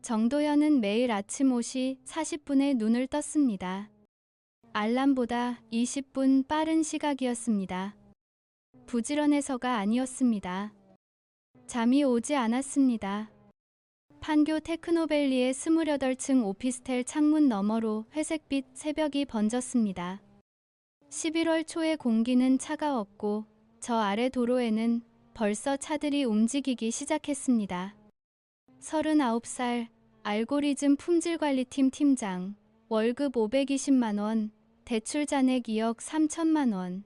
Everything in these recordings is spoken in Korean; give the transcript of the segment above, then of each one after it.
정도현은 매일 아침 5시 40분에 눈을 떴습니다. 알람보다 20분 빠른 시각이었습니다. 부지런해서가 아니었습니다. 잠이 오지 않았습니다. 판교 테크노밸리의 28층 오피스텔 창문 너머로 회색빛 새벽이 번졌습니다. 11월 초의 공기는 차가웠고 저 아래 도로에는 벌써 차들이 움직이기 시작했습니다. 39살 알고리즘 품질관리팀 팀장, 월급 520만 원, 대출 잔액 2억 3천만 원.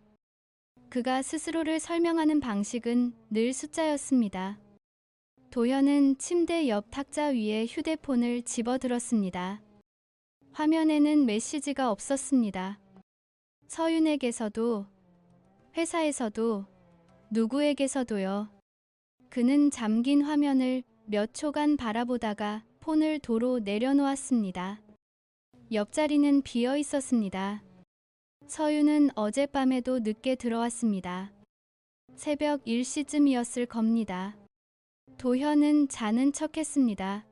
그가 스스로를 설명하는 방식은 늘 숫자였습니다. 도현은 침대 옆 탁자 위에 휴대폰을 집어들었습니다. 화면에는 메시지가 없었습니다. 서윤에게서도, 회사에서도, 누구에게서도요. 그는 잠긴 화면을 몇 초간 바라보다가 폰을 도로 내려놓았습니다. 옆자리는 비어 있었습니다. 서윤은 어젯밤에도 늦게 들어왔습니다. 새벽 1시쯤이었을 겁니다. 도현은 자는 척했습니다.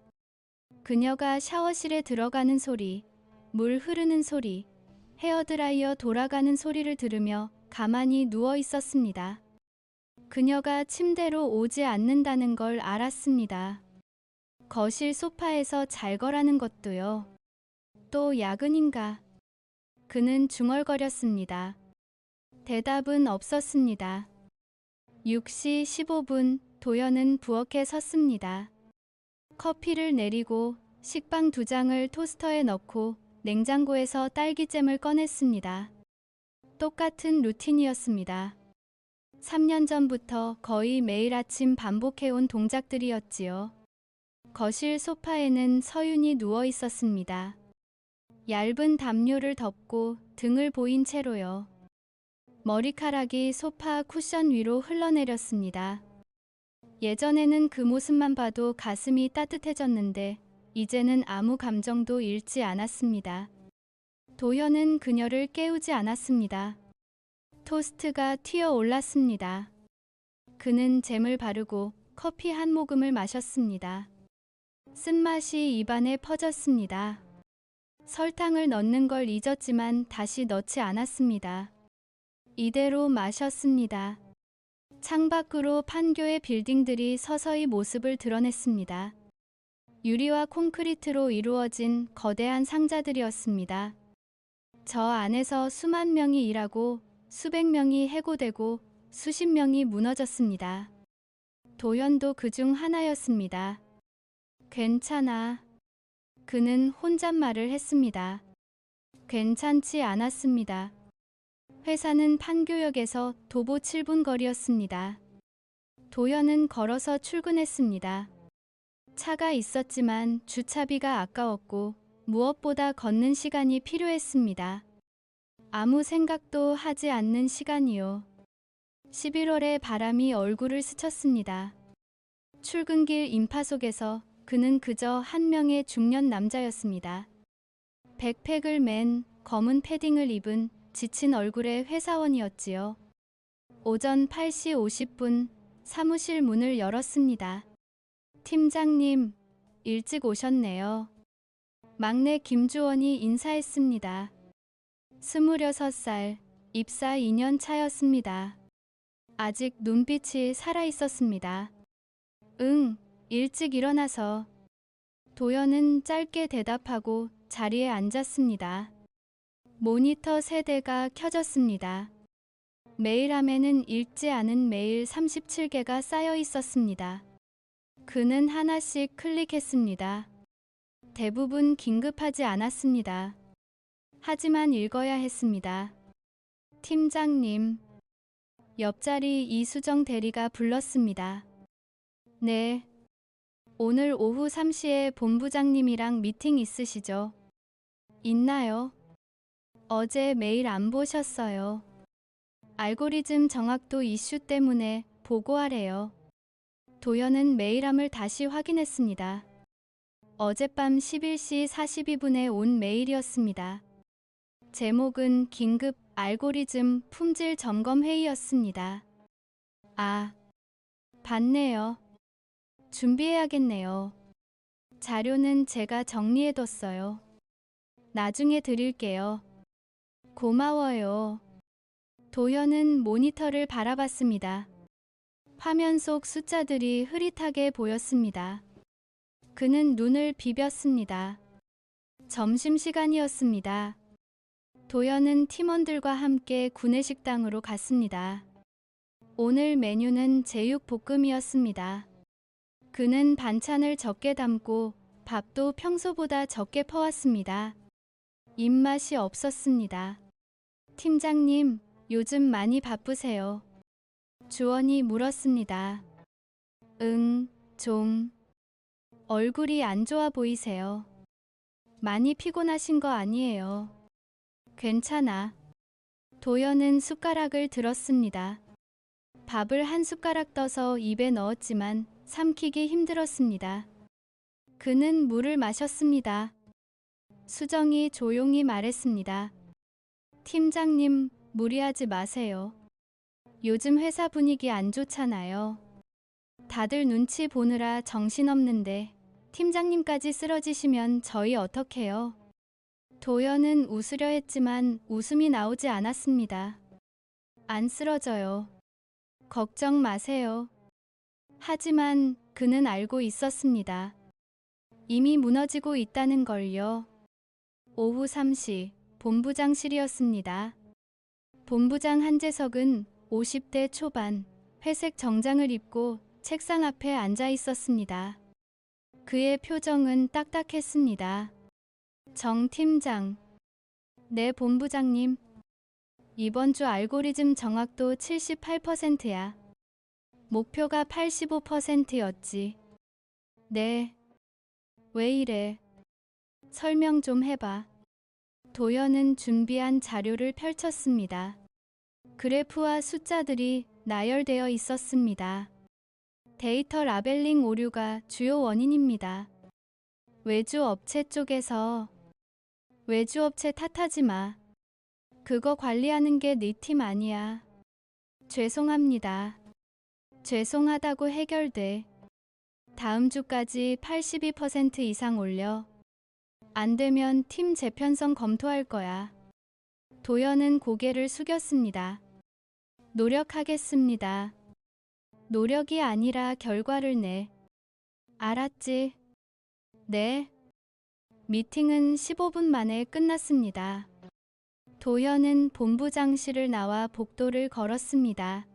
그녀가 샤워실에 들어가는 소리, 물 흐르는 소리, 헤어드라이어 돌아가는 소리를 들으며 가만히 누워 있었습니다. 그녀가 침대로 오지 않는다는 걸 알았습니다. 거실 소파에서 잘 거라는 것도요. 또 야근인가? 그는 중얼거렸습니다. 대답은 없었습니다. 6시 15분 도현은 부엌에 섰습니다. 커피를 내리고 식빵 2장을 토스터에 넣고 냉장고에서 딸기잼을 꺼냈습니다. 똑같은 루틴이었습니다. 3년 전부터 거의 매일 아침 반복해온 동작들이었지요. 거실 소파에는 서윤이 누워 있었습니다. 얇은 담요를 덮고 등을 보인 채로요. 머리카락이 소파 쿠션 위로 흘러내렸습니다. 예전에는 그 모습만 봐도 가슴이 따뜻해졌는데 이제는 아무 감정도 잃지 않았습니다. 도현은 그녀를 깨우지 않았습니다. 토스트가 튀어 올랐습니다. 그는 잼을 바르고 커피 한 모금을 마셨습니다. 쓴맛이 입안에 퍼졌습니다. 설탕을 넣는 걸 잊었지만 다시 넣지 않았습니다. 이대로 마셨습니다. 창밖으로 판교의 빌딩들이 서서히 모습을 드러냈습니다. 유리와 콘크리트로 이루어진 거대한 상자들이었습니다. 저 안에서 수만 명이 일하고 수백 명이 해고되고 수십 명이 무너졌습니다. 도현도 그중 하나였습니다. 괜찮아. 그는 혼잣말을 했습니다. 괜찮지 않았습니다. 회사는 판교역에서 도보 7분 거리였습니다. 도현은 걸어서 출근했습니다. 차가 있었지만 주차비가 아까웠고 무엇보다 걷는 시간이 필요했습니다. 아무 생각도 하지 않는 시간이요. 11월의 바람이 얼굴을 스쳤습니다. 출근길 인파 속에서 그는 그저 한 명의 중년 남자였습니다. 백팩을 맨 검은 패딩을 입은 지친 얼굴의 회사원이었지요. 오전 8시 50분 사무실 문을 열었습니다. 팀장님, 일찍 오셨네요. 막내 김주원이 인사했습니다. 26살, 입사 2년 차였습니다. 아직 눈빛이 살아있었습니다. 응, 일찍 일어나서. 도현은 짧게 대답하고 자리에 앉았습니다. 모니터 세대가 켜졌습니다. 메일함에는 읽지 않은 메일 37개가 쌓여 있었습니다. 그는 하나씩 클릭했습니다. 대부분 긴급하지 않았습니다. 하지만 읽어야 했습니다. 팀장님. 옆자리 이수정 대리가 불렀습니다. 네. 오늘 오후 3시에 본부장님이랑 미팅 있으시죠? 있나요? 어제 메일 안 보셨어요. 알고리즘 정확도 이슈 때문에 보고하래요. 도현은 메일함을 다시 확인했습니다. 어젯밤 11시 42분에 온 메일이었습니다. 제목은 긴급 알고리즘 품질 점검 회의였습니다. 아, 봤네요. 준비해야겠네요. 자료는 제가 정리해뒀어요. 나중에 드릴게요. 고마워요. 도현은 모니터를 바라봤습니다. 화면 속 숫자들이 흐릿하게 보였습니다. 그는 눈을 비볐습니다. 점심시간이었습니다. 도현은 팀원들과 함께 구내식당으로 갔습니다. 오늘 메뉴는 제육볶음이었습니다. 그는 반찬을 적게 담고 밥도 평소보다 적게 퍼왔습니다. 입맛이 없었습니다. 팀장님, 요즘 많이 바쁘세요? 주원이 물었습니다. 응, 좀. 얼굴이 안 좋아 보이세요. 많이 피곤하신 거 아니에요. 괜찮아. 도현은 숟가락을 들었습니다. 밥을 한 숟가락 떠서 입에 넣었지만 삼키기 힘들었습니다. 그는 물을 마셨습니다. 수정이 조용히 말했습니다. 팀장님, 무리하지 마세요. 요즘 회사 분위기 안 좋잖아요. 다들 눈치 보느라 정신없는데 팀장님까지 쓰러지시면 저희 어떡해요? 도현은 웃으려 했지만 웃음이 나오지 않았습니다. 안 쓰러져요. 걱정 마세요. 하지만 그는 알고 있었습니다. 이미 무너지고 있다는 걸요. 오후 3시 본부장실이었습니다. 본부장 한재석은 50대 초반, 회색 정장을 입고 책상 앞에 앉아 있었습니다. 그의 표정은 딱딱했습니다. 정 팀장. 네, 본부장님. 이번 주 알고리즘 정확도 78%야. 목표가 85%였지. 네. 왜 이래? 설명 좀 해봐. 도현은 준비한 자료를 펼쳤습니다. 그래프와 숫자들이 나열되어 있었습니다. 데이터 라벨링 오류가 주요 원인입니다. 외주업체 쪽에서 외주업체 탓하지 마. 그거 관리하는 게 네 팀 아니야. 죄송합니다. 죄송하다고 해결돼. 다음 주까지 82% 이상 올려. 안 되면 팀 재편성 검토할 거야. 도현은 고개를 숙였습니다. 노력하겠습니다. 노력이 아니라 결과를 내. 알았지? 네. 미팅은 15분 만에 끝났습니다. 도현은 본부장실을 나와 복도를 걸었습니다.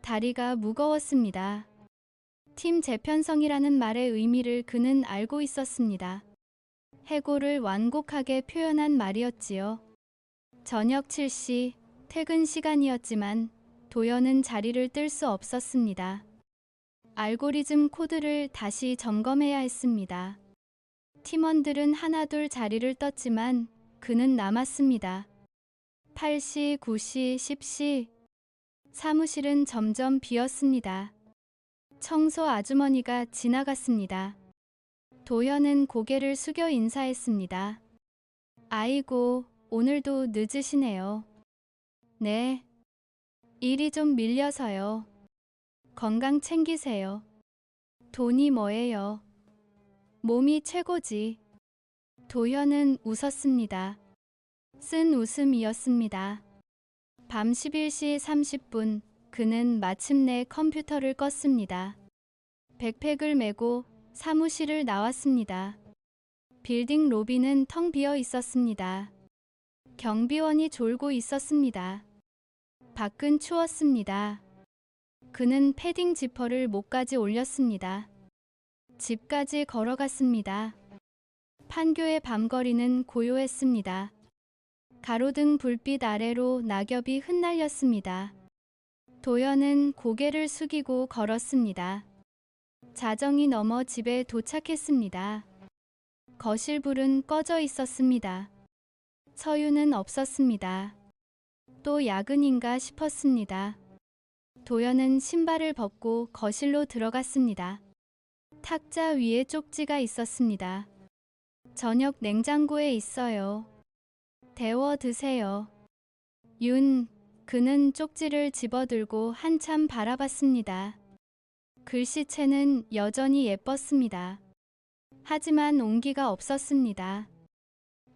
다리가 무거웠습니다. 팀 재편성이라는 말의 의미를 그는 알고 있었습니다. 해고를 완곡하게 표현한 말이었지요. 저녁 7시 퇴근 시간이었지만 도현은 자리를 뜰 수 없었습니다. 알고리즘 코드를 다시 점검해야 했습니다. 팀원들은 하나둘 자리를 떴지만 그는 남았습니다. 8시, 9시, 10시. 사무실은 점점 비었습니다. 청소 아주머니가 지나갔습니다. 도현은 고개를 숙여 인사했습니다. 아이고, 오늘도 늦으시네요. 네. 일이 좀 밀려서요. 건강 챙기세요. 돈이 뭐예요? 몸이 최고지. 도현은 웃었습니다. 쓴 웃음이었습니다. 밤 11시 30분 그는 마침내 컴퓨터를 껐습니다. 백팩을 메고 사무실을 나왔습니다. 빌딩 로비는 텅 비어 있었습니다. 경비원이 졸고 있었습니다. 밖은 추웠습니다. 그는 패딩 지퍼를 목까지 올렸습니다. 집까지 걸어갔습니다. 판교의 밤거리는 고요했습니다. 가로등 불빛 아래로 낙엽이 흩날렸습니다. 도현은 고개를 숙이고 걸었습니다. 자정이 넘어 집에 도착했습니다. 거실 불은 꺼져 있었습니다. 서유는 없었습니다. 또 야근인가 싶었습니다. 도현은 신발을 벗고 거실로 들어갔습니다. 탁자 위에 쪽지가 있었습니다. 저녁 냉장고에 있어요. 데워 드세요. 그는 쪽지를 집어들고 한참 바라봤습니다. 글씨체는 여전히 예뻤습니다. 하지만 온기가 없었습니다.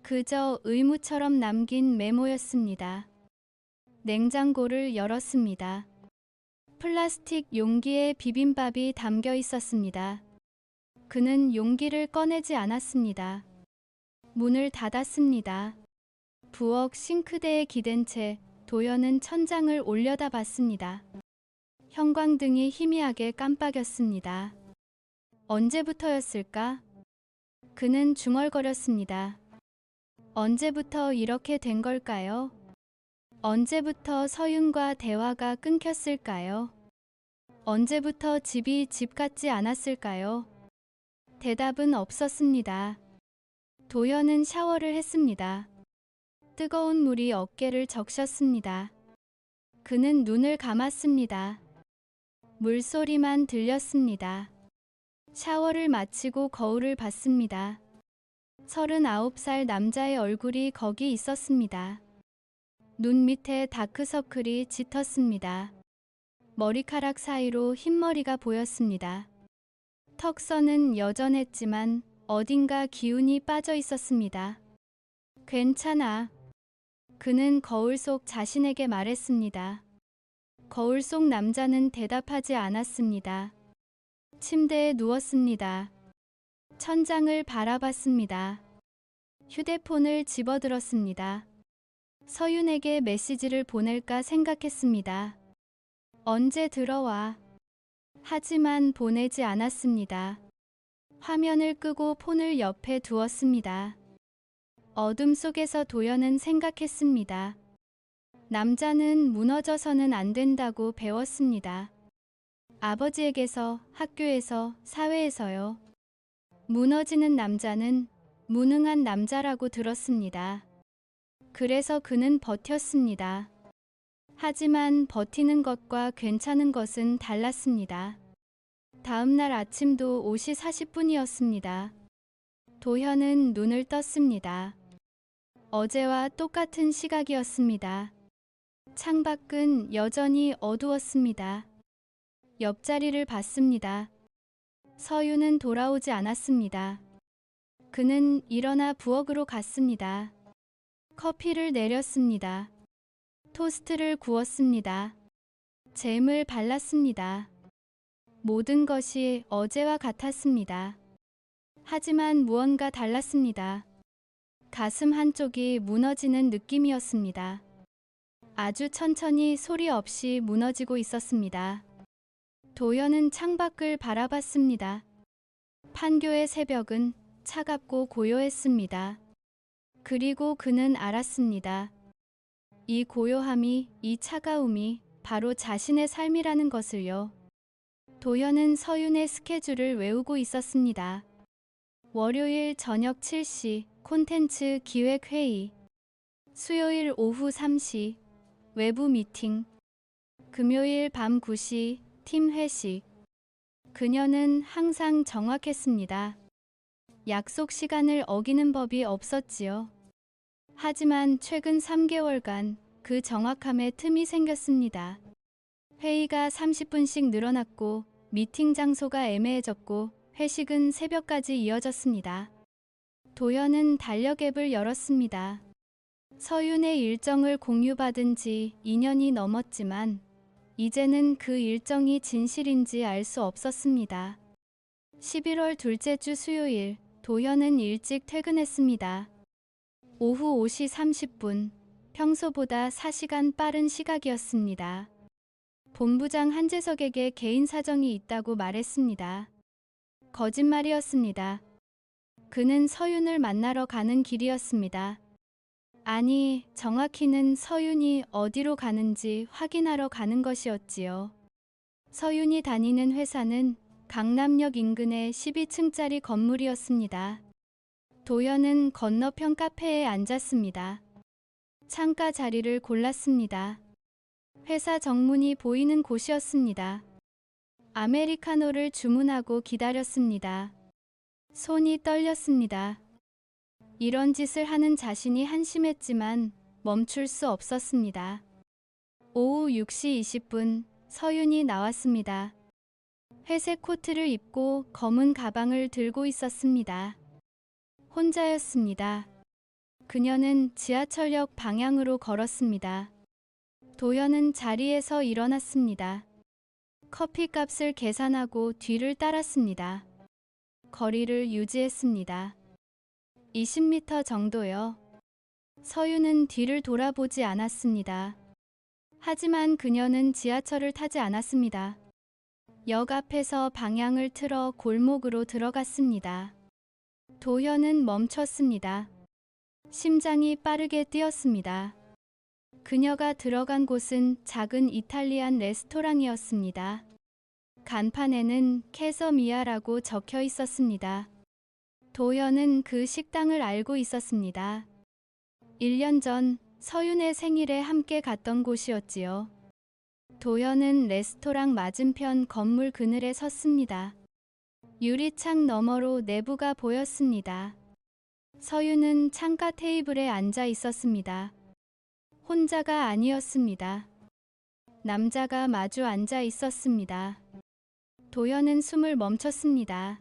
그저 의무처럼 남긴 메모였습니다. 냉장고를 열었습니다. 플라스틱 용기에 비빔밥이 담겨 있었습니다. 그는 용기를 꺼내지 않았습니다. 문을 닫았습니다. 부엌 싱크대에 기댄 채 도연은 천장을 올려다봤습니다. 형광등이 희미하게 깜빡였습니다. 언제부터였을까? 그는 중얼거렸습니다. 언제부터 이렇게 된 걸까요? 언제부터 서윤과 대화가 끊겼을까요? 언제부터 집이 집 같지 않았을까요? 대답은 없었습니다. 도연은 샤워를 했습니다. 뜨거운 물이 어깨를 적셨습니다. 그는 눈을 감았습니다. 물소리만 들렸습니다. 샤워를 마치고 거울을 봤습니다. 39살 남자의 얼굴이 거기 있었습니다. 눈 밑에 다크서클이 짙었습니다. 머리카락 사이로 흰머리가 보였습니다. 턱선은 여전했지만 어딘가 기운이 빠져 있었습니다. 괜찮아. 그는 거울 속 자신에게 말했습니다. 거울 속 남자는 대답하지 않았습니다. 침대에 누웠습니다. 천장을 바라봤습니다. 휴대폰을 집어들었습니다. 서윤에게 메시지를 보낼까 생각했습니다. 언제 들어와? 하지만 보내지 않았습니다. 화면을 끄고 폰을 옆에 두었습니다. 어둠 속에서 도연은 생각했습니다. 남자는 무너져서는 안 된다고 배웠습니다. 아버지에게서, 학교에서, 사회에서요. 무너지는 남자는 무능한 남자라고 들었습니다. 그래서 그는 버텼습니다. 하지만 버티는 것과 괜찮은 것은 달랐습니다. 다음 날 아침도 5시 40분이었습니다. 도현은 눈을 떴습니다. 어제와 똑같은 시각이었습니다. 창밖은 여전히 어두웠습니다. 옆자리를 봤습니다. 서윤은 돌아오지 않았습니다. 그는 일어나 부엌으로 갔습니다. 커피를 내렸습니다. 토스트를 구웠습니다. 잼을 발랐습니다. 모든 것이 어제와 같았습니다. 하지만 무언가 달랐습니다. 가슴 한쪽이 무너지는 느낌이었습니다. 아주 천천히 소리 없이 무너지고 있었습니다. 도연은 창밖을 바라봤습니다. 판교의 새벽은 차갑고 고요했습니다. 그리고 그는 알았습니다. 이 고요함이, 이 차가움이 바로 자신의 삶이라는 것을요. 도연은 서윤의 스케줄을 외우고 있었습니다. 월요일 저녁 7시 콘텐츠 기획회의, 수요일 오후 3시 외부 미팅, 금요일 밤 9시 팀 회식. 그녀는 항상 정확했습니다. 약속 시간을 어기는 법이 없었지요. 하지만 최근 3개월간 그 정확함에 틈이 생겼습니다. 회의가 30분씩 늘어났고 미팅 장소가 애매해졌고 회식은 새벽까지 이어졌습니다. 도연은 달력 앱을 열었습니다. 서윤의 일정을 공유받은 지 2년이 넘었지만 이제는 그 일정이 진실인지 알 수 없었습니다. 11월 둘째 주 수요일, 도현은 일찍 퇴근했습니다. 오후 5시 30분, 평소보다 4시간 빠른 시각이었습니다. 본부장 한재석에게 개인 사정이 있다고 말했습니다. 거짓말이었습니다. 그는 서윤을 만나러 가는 길이었습니다. 아니, 정확히는 서윤이 어디로 가는지 확인하러 가는 것이었지요. 서윤이 다니는 회사는 강남역 인근의 12층짜리 건물이었습니다. 도연은 건너편 카페에 앉았습니다. 창가 자리를 골랐습니다. 회사 정문이 보이는 곳이었습니다. 아메리카노를 주문하고 기다렸습니다. 손이 떨렸습니다. 이런 짓을 하는 자신이 한심했지만 멈출 수 없었습니다. 오후 6시 20분 서윤이 나왔습니다. 회색 코트를 입고 검은 가방을 들고 있었습니다. 혼자였습니다. 그녀는 지하철역 방향으로 걸었습니다. 도현은 자리에서 일어났습니다. 커피값을 계산하고 뒤를 따랐습니다. 거리를 유지했습니다. 20m 정도요. 서윤은 뒤를 돌아보지 않았습니다. 하지만 그녀는 지하철을 타지 않았습니다. 역 앞에서 방향을 틀어 골목으로 들어갔습니다. 도현은 멈췄습니다. 심장이 빠르게 뛰었습니다. 그녀가 들어간 곳은 작은 이탈리안 레스토랑이었습니다. 간판에는 캐서미아라고 적혀 있었습니다. 도현은 그 식당을 알고 있었습니다. 1년 전 서윤의 생일에 함께 갔던 곳이었지요. 도현은 레스토랑 맞은편 건물 그늘에 섰습니다. 유리창 너머로 내부가 보였습니다. 서윤은 창가 테이블에 앉아 있었습니다. 혼자가 아니었습니다. 남자가 마주 앉아 있었습니다. 도현은 숨을 멈췄습니다.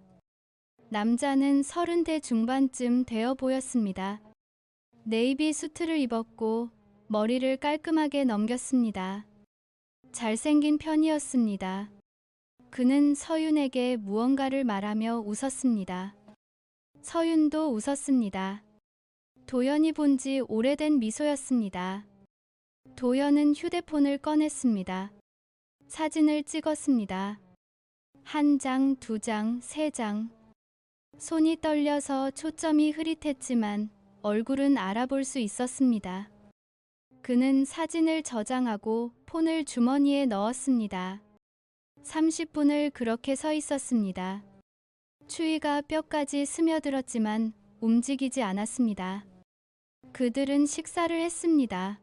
남자는 30대 중반쯤 되어 보였습니다. 네이비 수트를 입었고 머리를 깔끔하게 넘겼습니다. 잘생긴 편이었습니다. 그는 서윤에게 무언가를 말하며 웃었습니다. 서윤도 웃었습니다. 도현이 본 지 오래된 미소였습니다. 도현은 휴대폰을 꺼냈습니다. 사진을 찍었습니다. 1장, 2장, 3장. 손이 떨려서 초점이 흐릿했지만 얼굴은 알아볼 수 있었습니다. 그는 사진을 저장하고 폰을 주머니에 넣었습니다. 30분을 그렇게 서 있었습니다. 추위가 뼈까지 스며들었지만 움직이지 않았습니다. 그들은 식사를 했습니다.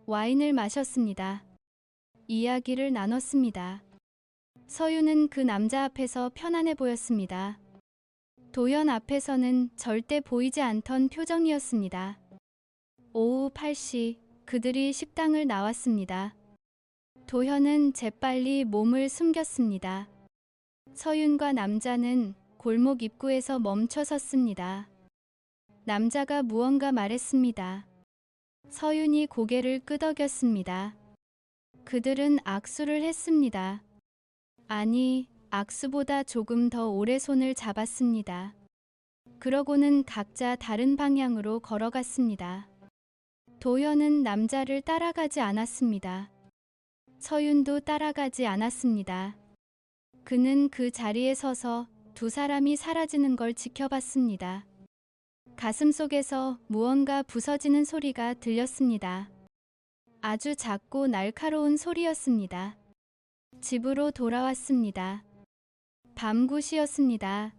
와인을 마셨습니다. 이야기를 나눴습니다. 서윤은 그 남자 앞에서 편안해 보였습니다. 도현 앞에서는 절대 보이지 않던 표정이었습니다. 오후 8시 그들이 식당을 나왔습니다. 도현은 재빨리 몸을 숨겼습니다. 서윤과 남자는 골목 입구에서 멈춰 섰습니다. 남자가 무언가 말했습니다. 서윤이 고개를 끄덕였습니다. 그들은 악수를 했습니다. 아니, 악수보다 조금 더 오래 손을 잡았습니다. 그러고는 각자 다른 방향으로 걸어갔습니다. 도현은 남자를 따라가지 않았습니다. 서윤도 따라가지 않았습니다. 그는 그 자리에 서서 두 사람이 사라지는 걸 지켜봤습니다. 가슴속에서 무언가 부서지는 소리가 들렸습니다. 아주 작고 날카로운 소리였습니다. 집으로 돌아왔습니다. 밤 9시였습니다.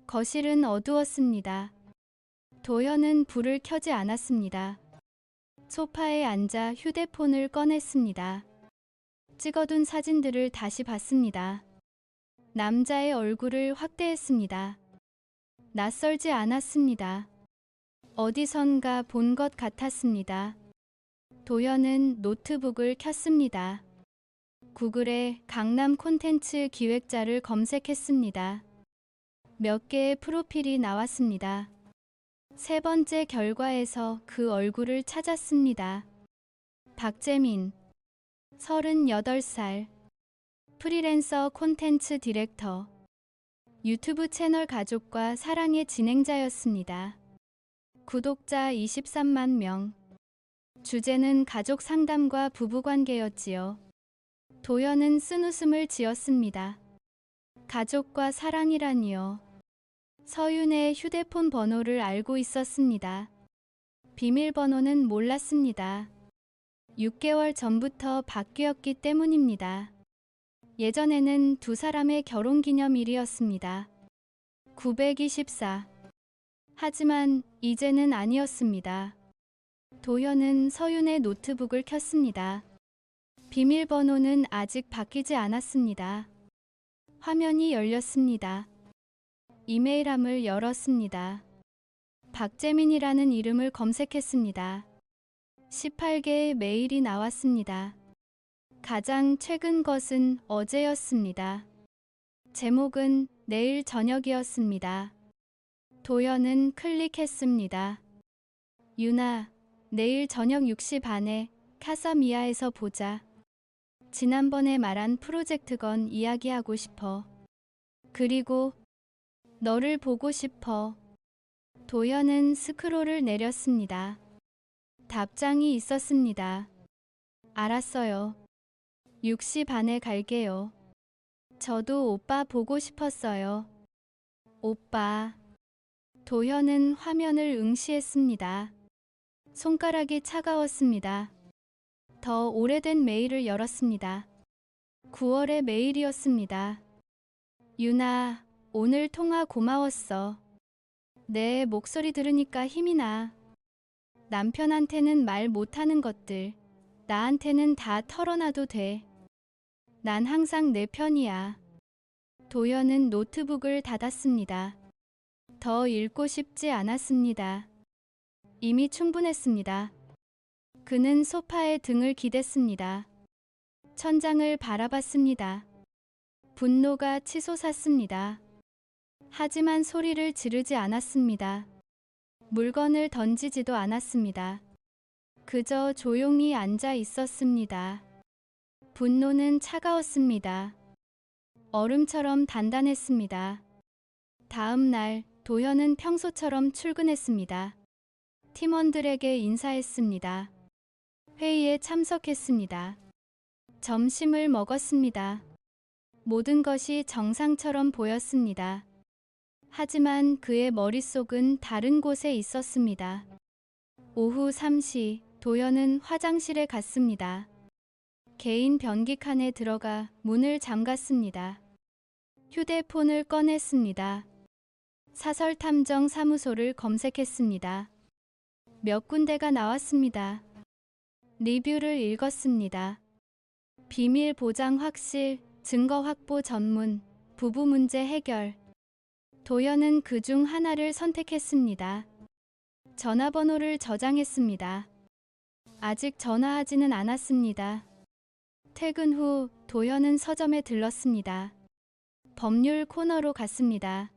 거실은 어두웠습니다. 도현은 불을 켜지 않았습니다. 소파에 앉아 휴대폰을 꺼냈습니다. 찍어둔 사진들을 다시 봤습니다. 남자의 얼굴을 확대했습니다. 낯설지 않았습니다. 어디선가 본 것 같았습니다. 도현은 노트북을 켰습니다. 구글에 강남 콘텐츠 기획자를 검색했습니다. 몇 개의 프로필이 나왔습니다. 세 번째 결과에서 그 얼굴을 찾았습니다. 박재민, 38살, 프리랜서 콘텐츠 디렉터, 유튜브 채널 가족과 사랑의 진행자였습니다. 구독자 23만 명. 주제는 가족 상담과 부부관계였지요. 도현은 쓴웃음을 지었습니다. 가족과 사랑이라니요. 서윤의 휴대폰 번호를 알고 있었습니다. 비밀번호는 몰랐습니다. 6개월 전부터 바뀌었기 때문입니다. 예전에는 두 사람의 결혼기념일이었습니다. 924. 하지만 이제는 아니었습니다. 도현은 서윤의 노트북을 켰습니다. 비밀번호는 아직 바뀌지 않았습니다. 화면이 열렸습니다. 이메일함을 열었습니다. 박재민이라는 이름을 검색했습니다. 18개의 메일이 나왔습니다. 가장 최근 것은 어제였습니다. 제목은 내일 저녁이었습니다. 도연은 클릭했습니다. 유나, 내일 저녁 6시 반에 카사미아에서 보자. 지난번에 말한 프로젝트건 이야기하고 싶어. 그리고 너를 보고 싶어. 도연은 스크롤을 내렸습니다. 답장이 있었습니다. 알았어요. 6시 반에 갈게요. 저도 오빠 보고 싶었어요. 오빠. 도현은 화면을 응시했습니다. 손가락이 차가웠습니다. 더 오래된 메일을 열었습니다. 9월의 메일이었습니다. 유나, 오늘 통화 고마웠어. 내 목소리 들으니까 힘이 나. 남편한테는 말 못하는 것들, 나한테는 다 털어놔도 돼. 난 항상 내 편이야. 도연은 노트북을 닫았습니다. 더 읽고 싶지 않았습니다. 이미 충분했습니다. 그는 소파에 등을 기댔습니다. 천장을 바라봤습니다. 분노가 치솟았습니다. 하지만 소리를 지르지 않았습니다. 물건을 던지지도 않았습니다. 그저 조용히 앉아 있었습니다. 분노는 차가웠습니다. 얼음처럼 단단했습니다. 다음 날 도현은 평소처럼 출근했습니다. 팀원들에게 인사했습니다. 회의에 참석했습니다. 점심을 먹었습니다. 모든 것이 정상처럼 보였습니다. 하지만 그의 머릿속은 다른 곳에 있었습니다. 오후 3시 도연은 화장실에 갔습니다. 개인 변기칸에 들어가 문을 잠갔습니다. 휴대폰을 꺼냈습니다. 사설탐정 사무소를 검색했습니다. 몇 군데가 나왔습니다. 리뷰를 읽었습니다. 비밀 보장 확실, 증거 확보 전문, 부부 문제 해결. 도연은 그중 하나를 선택했습니다. 전화번호를 저장했습니다. 아직 전화하지는 않았습니다. 퇴근 후 도연은 서점에 들렀습니다. 법률 코너로 갔습니다.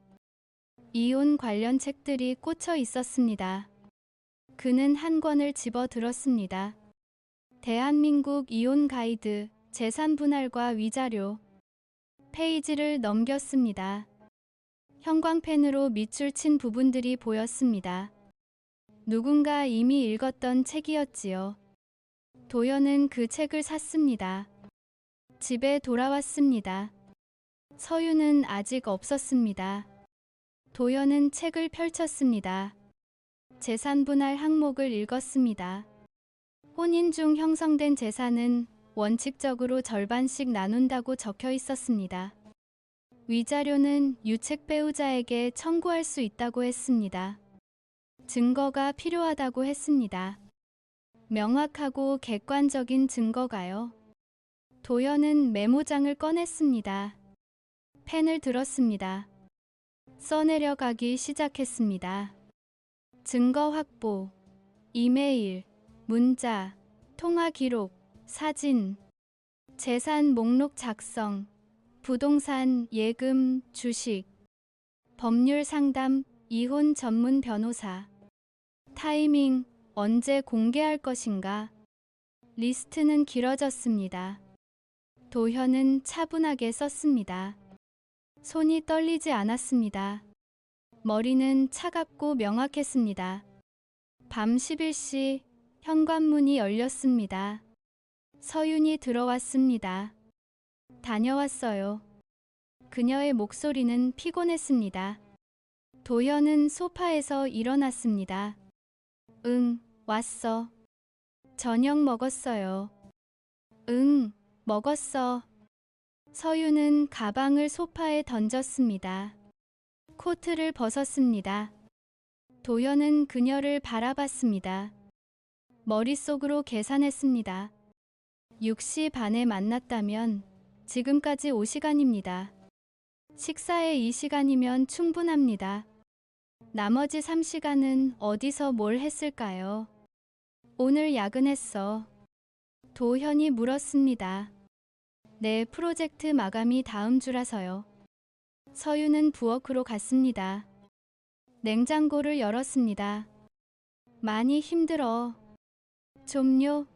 이혼 관련 책들이 꽂혀 있었습니다. 그는 한 권을 집어 들었습니다. 대한민국 이혼 가이드, 재산 분할과 위자료. 페이지를 넘겼습니다. 형광펜으로 밑줄 친 부분들이 보였습니다. 누군가 이미 읽었던 책이었지요. 도연은 그 책을 샀습니다. 집에 돌아왔습니다. 서유는 아직 없었습니다. 도연은 책을 펼쳤습니다. 재산 분할 항목을 읽었습니다. 혼인 중 형성된 재산은 원칙적으로 절반씩 나눈다고 적혀 있었습니다. 위자료는 유책 배우자에게 청구할 수 있다고 했습니다. 증거가 필요하다고 했습니다. 명확하고 객관적인 증거가요. 도연은 메모장을 꺼냈습니다. 펜을 들었습니다. 써내려가기 시작했습니다. 증거 확보, 이메일, 문자, 통화 기록, 사진, 재산 목록 작성, 부동산, 예금, 주식, 법률 상담, 이혼 전문 변호사, 타이밍, 언제 공개할 것인가. 리스트는 길어졌습니다. 도현은 차분하게 썼습니다. 손이 떨리지 않았습니다. 머리는 차갑고 명확했습니다. 밤 11시 현관문이 열렸습니다. 서윤이 들어왔습니다. 다녀왔어요. 그녀의 목소리는 피곤했습니다. 도현은 소파에서 일어났습니다. 응, 왔어. 저녁 먹었어요. 응, 먹었어. 서윤은 가방을 소파에 던졌습니다. 코트를 벗었습니다. 도연은 그녀를 바라봤습니다. 머릿속으로 계산했습니다. 6시 반에 만났다면 지금까지 5시간입니다. 식사에 2시간이면 충분합니다. 나머지 3시간은 어디서 뭘 했을까요? 오늘 야근했어. 도현이 물었습니다. 내 프로젝트 마감이 다음 주라서요. 서윤은 부엌으로 갔습니다. 냉장고를 열었습니다. 많이 힘들어. 좀요.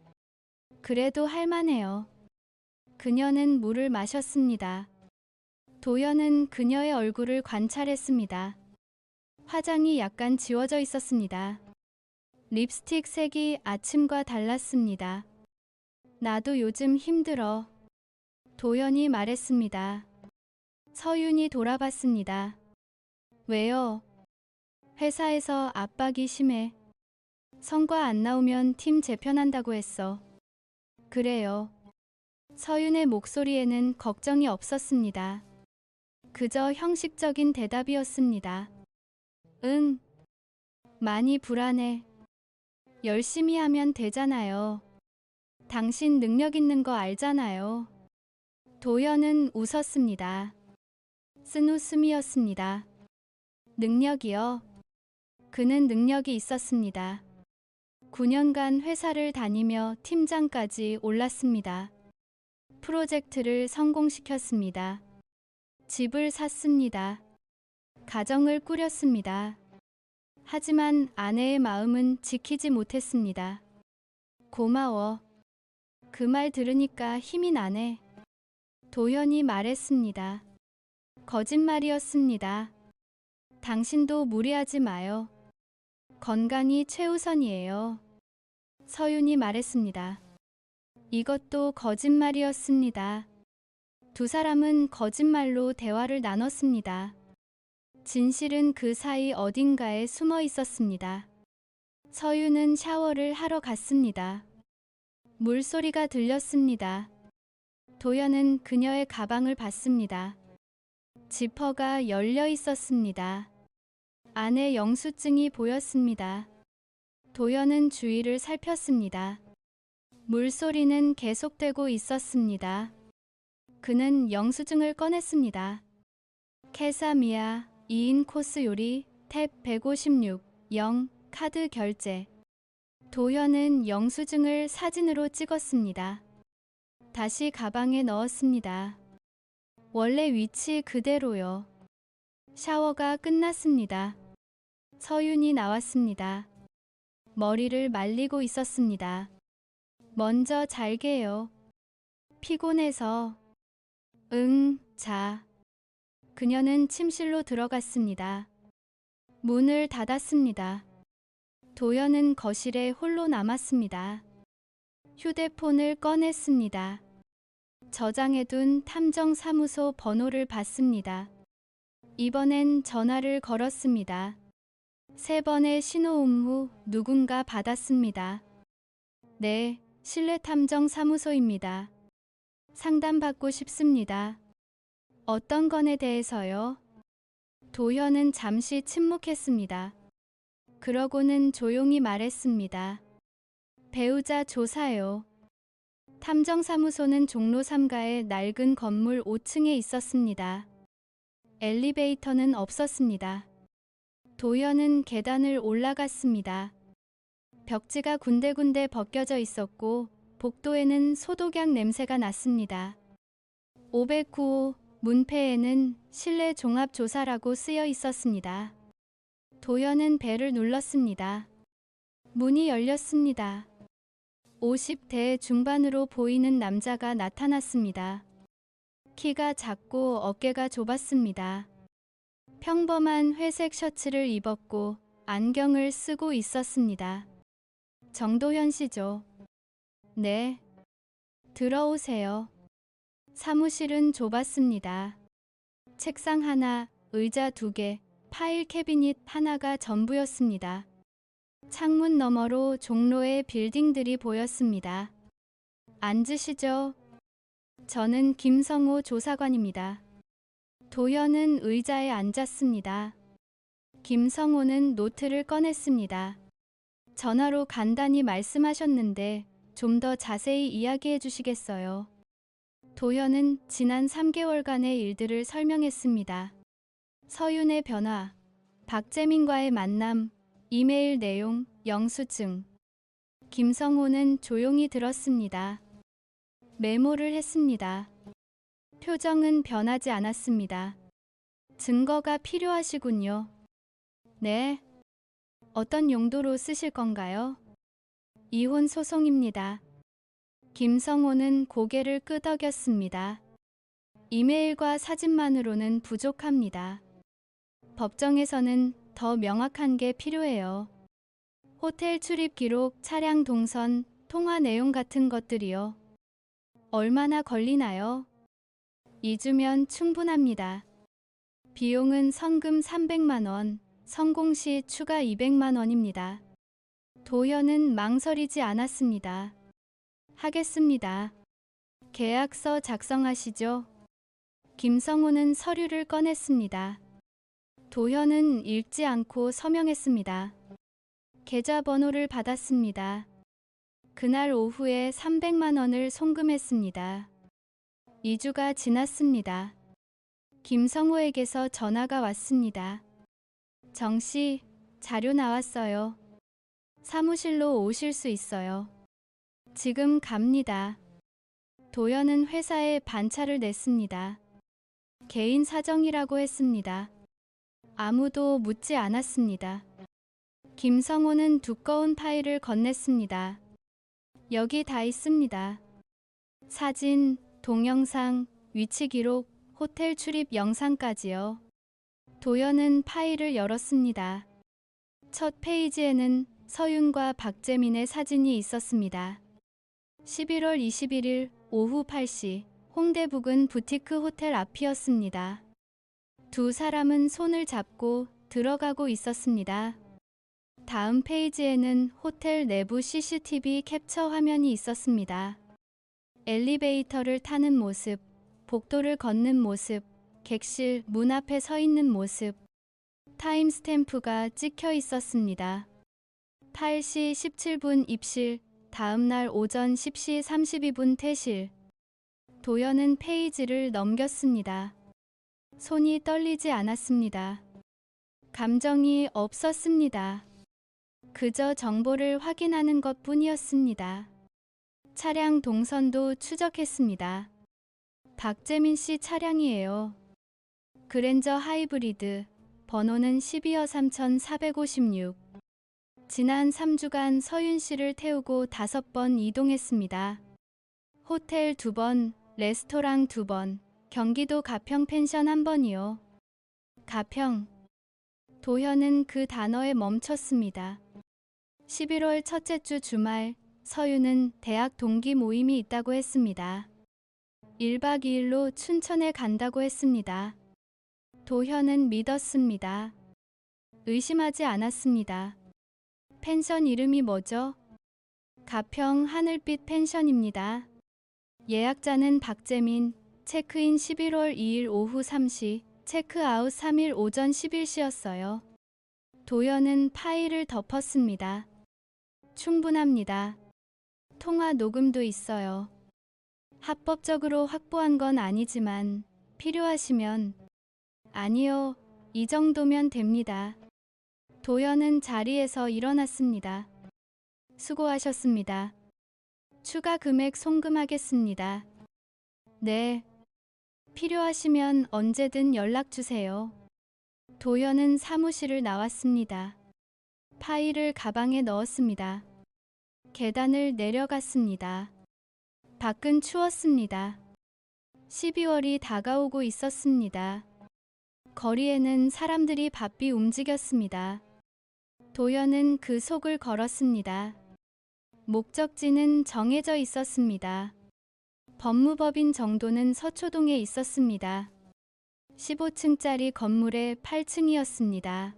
그래도 할만해요. 그녀는 물을 마셨습니다. 도연은 그녀의 얼굴을 관찰했습니다. 화장이 약간 지워져 있었습니다. 립스틱 색이 아침과 달랐습니다. 나도 요즘 힘들어. 도연이 말했습니다. 서윤이 돌아봤습니다. 왜요? 회사에서 압박이 심해. 성과 안 나오면 팀 재편한다고 했어. 그래요. 서윤의 목소리에는 걱정이 없었습니다. 그저 형식적인 대답이었습니다. 응. 많이 불안해. 열심히 하면 되잖아요. 당신 능력 있는 거 알잖아요. 도연은 웃었습니다. 쓴 웃음이었습니다. 능력이요? 그는 능력이 있었습니다. 9년간 회사를 다니며 팀장까지 올랐습니다. 프로젝트를 성공시켰습니다. 집을 샀습니다. 가정을 꾸렸습니다. 하지만 아내의 마음은 지키지 못했습니다. 고마워. 그 말 들으니까 힘이 나네. 도연이 말했습니다. 거짓말이었습니다. 당신도 무리하지 마요. 건강이 최우선이에요. 서윤이 말했습니다. 이것도 거짓말이었습니다. 두 사람은 거짓말로 대화를 나눴습니다. 진실은 그 사이 어딘가에 숨어 있었습니다. 서윤은 샤워를 하러 갔습니다. 물소리가 들렸습니다. 도연은 그녀의 가방을 봤습니다. 지퍼가 열려 있었습니다. 안에 영수증이 보였습니다. 도연은 주위를 살폈습니다. 물소리는 계속되고 있었습니다. 그는 영수증을 꺼냈습니다. 케사미아 2인 코스 요리 탭 156 0 카드 결제. 도연은 영수증을 사진으로 찍었습니다. 다시 가방에 넣었습니다. 원래 위치 그대로요. 샤워가 끝났습니다. 서윤이 나왔습니다. 머리를 말리고 있었습니다. 먼저 잘게요. 피곤해서. 응, 자. 그녀는 침실로 들어갔습니다. 문을 닫았습니다. 도연은 거실에 홀로 남았습니다. 휴대폰을 꺼냈습니다. 저장해둔 탐정사무소 번호를 봤습니다. 이번엔 전화를 걸었습니다. 3번의 신호음 후 누군가 받았습니다. 네, 실내탐정사무소입니다. 상담받고 싶습니다. 어떤 건에 대해서요? 도현은 잠시 침묵했습니다. 그러고는 조용히 말했습니다. 배우자 조사요. 탐정사무소는 종로 3가의 낡은 건물 5층에 있었습니다. 엘리베이터는 없었습니다. 도현은 계단을 올라갔습니다. 벽지가 군데군데 벗겨져 있었고 복도에는 소독약 냄새가 났습니다. 509호 문패에는 실내 종합조사라고 쓰여 있었습니다. 도현은 벨을 눌렀습니다. 문이 열렸습니다. 50대 중반으로 보이는 남자가 나타났습니다. 키가 작고 어깨가 좁았습니다. 평범한 회색 셔츠를 입었고 안경을 쓰고 있었습니다. 정도현 씨죠? 네. 들어오세요. 사무실은 좁았습니다. 책상 하나, 의자 2개, 파일 캐비닛 하나가 전부였습니다. 창문 너머로 종로의 빌딩들이 보였습니다. 앉으시죠. 저는 김성호 조사관입니다. 도현은 의자에 앉았습니다. 김성호는 노트를 꺼냈습니다. 전화로 간단히 말씀하셨는데 좀 더 자세히 이야기해 주시겠어요? 도현은 지난 3개월간의 일들을 설명했습니다. 서윤의 변화, 박재민과의 만남, 이메일 내용, 영수증. 김성호는 조용히 들었습니다. 메모를 했습니다. 표정은 변하지 않았습니다. 증거가 필요하시군요. 네. 어떤 용도로 쓰실 건가요? 이혼 소송입니다. 김성호는 고개를 끄덕였습니다. 이메일과 사진만으로는 부족합니다. 법정에서는 더 명확한 게 필요해요. 호텔 출입 기록, 차량 동선, 통화 내용 같은 것들이요. 얼마나 걸리나요? 2주면 충분합니다. 비용은 선금 300만 원, 성공 시 추가 200만 원입니다. 도현은 망설이지 않았습니다. 하겠습니다. 계약서 작성하시죠. 김성호는 서류를 꺼냈습니다. 도현은 읽지 않고 서명했습니다. 계좌번호를 받았습니다. 그날 오후에 300만 원을 송금했습니다. 2주가 지났습니다. 김성호에게서 전화가 왔습니다. 정씨, 자료 나왔어요. 사무실로 오실 수 있어요. 지금 갑니다. 도현은 회사에 반차를 냈습니다. 개인 사정이라고 했습니다. 아무도 묻지 않았습니다. 김성호는 두꺼운 파일을 건넸습니다. 여기 다 있습니다. 사진, 동영상, 위치 기록, 호텔 출입 영상까지요. 도현은 파일을 열었습니다. 첫 페이지에는 서윤과 박재민의 사진이 있었습니다. 11월 21일 오후 8시 홍대 부근 부티크 호텔 앞이었습니다. 두 사람은 손을 잡고 들어가고 있었습니다. 다음 페이지에는 호텔 내부 CCTV 캡처 화면이 있었습니다. 엘리베이터를 타는 모습, 복도를 걷는 모습, 객실 문 앞에 서 있는 모습, 타임스탬프가 찍혀 있었습니다. 8시 17분 입실, 다음날 오전 10시 32분 퇴실. 도현은 페이지를 넘겼습니다. 손이 떨리지 않았습니다. 감정이 없었습니다. 그저 정보를 확인하는 것 뿐이었습니다. 차량 동선도 추적했습니다. 박재민 씨 차량이에요. 그랜저 하이브리드, 번호는 12어 3456. 지난 3주간 서윤 씨를 태우고 5번 이동했습니다. 호텔 2번, 레스토랑 2번, 경기도 가평 펜션 1번이요. 가평. 도현은 그 단어에 멈췄습니다. 11월 첫째 주 주말, 서윤은 대학 동기 모임이 있다고 했습니다. 1박 2일로 춘천에 간다고 했습니다. 도현은 믿었습니다. 의심하지 않았습니다. 펜션 이름이 뭐죠? 가평 하늘빛 펜션입니다. 예약자는 박재민, 체크인 11월 2일 오후 3시, 체크아웃 3일 오전 11시였어요. 도현은 파일을 덮었습니다. 충분합니다. 통화 녹음도 있어요. 합법적으로 확보한 건 아니지만 필요하시면. 아니요, 이 정도면 됩니다. 도현은 자리에서 일어났습니다. 수고하셨습니다. 추가 금액 송금하겠습니다. 네. 필요하시면 언제든 연락 주세요. 도현은 사무실을 나왔습니다. 파일을 가방에 넣었습니다. 계단을 내려갔습니다. 밖은 추웠습니다. 12월이 다가오고 있었습니다. 거리에는 사람들이 바삐 움직였습니다. 도현은 그 속을 걸었습니다. 목적지는 정해져 있었습니다. 법무법인 정도는 서초동에 있었습니다. 15층짜리 건물의 8층이었습니다.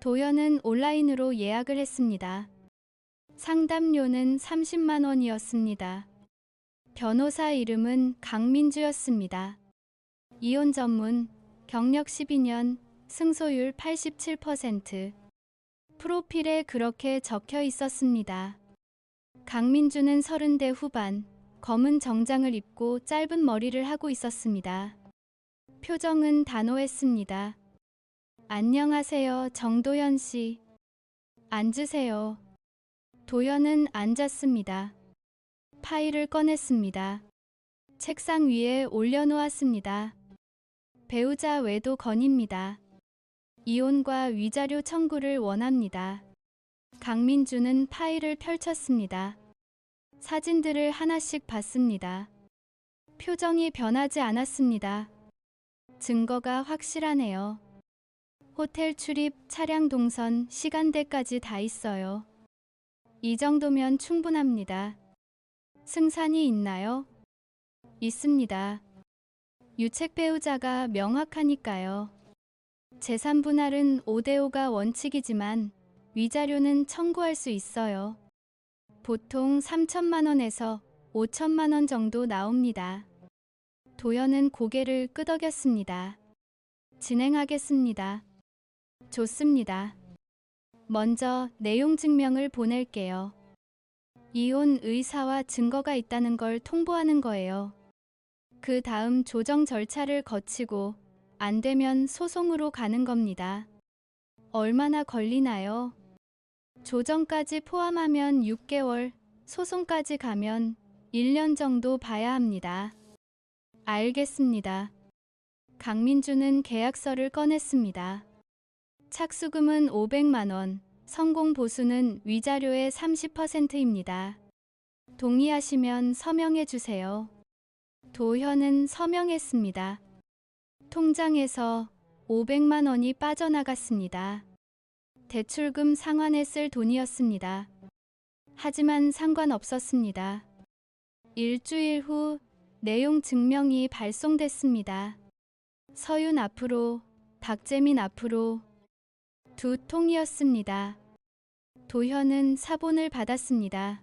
도현은 온라인으로 예약을 했습니다. 상담료는 30만 원이었습니다. 변호사 이름은 강민주였습니다. 이혼 전문, 경력 12년, 승소율 87%. 프로필에 그렇게 적혀 있었습니다. 강민주는 30대 후반, 검은 정장을 입고 짧은 머리를 하고 있었습니다. 표정은 단호했습니다. 안녕하세요, 정도현 씨. 앉으세요. 도현은 앉았습니다. 파일을 꺼냈습니다. 책상 위에 올려놓았습니다. 배우자 외도 건입니다. 이혼과 위자료 청구를 원합니다. 강민주는 파일을 펼쳤습니다. 사진들을 하나씩 봤습니다. 표정이 변하지 않았습니다. 증거가 확실하네요. 호텔 출입, 차량 동선, 시간대까지 다 있어요. 이 정도면 충분합니다. 승산이 있나요? 있습니다. 유책 배우자가 명확하니까요. 재산 분할은 5대5가 원칙이지만 위자료는 청구할 수 있어요. 보통 3천만 원에서 5천만 원 정도 나옵니다. 도현은 고개를 끄덕였습니다. 진행하겠습니다. 좋습니다. 먼저 내용 증명을 보낼게요. 이혼 의사와 증거가 있다는 걸 통보하는 거예요. 그 다음 조정 절차를 거치고 안 되면 소송으로 가는 겁니다. 얼마나 걸리나요? 조정까지 포함하면 6개월, 소송까지 가면 1년 정도 봐야 합니다. 알겠습니다. 강민주는 계약서를 꺼냈습니다. 착수금은 500만 원, 성공 보수는 위자료의 30%입니다. 동의하시면 서명해 주세요. 도현은 서명했습니다. 통장에서 500만 원이 빠져나갔습니다. 대출금 상환에 쓸 돈이었습니다. 하지만 상관없었습니다. 일주일 후 내용 증명이 발송됐습니다. 서윤 앞으로, 박재민 앞으로 두 통이었습니다. 도현은 사본을 받았습니다.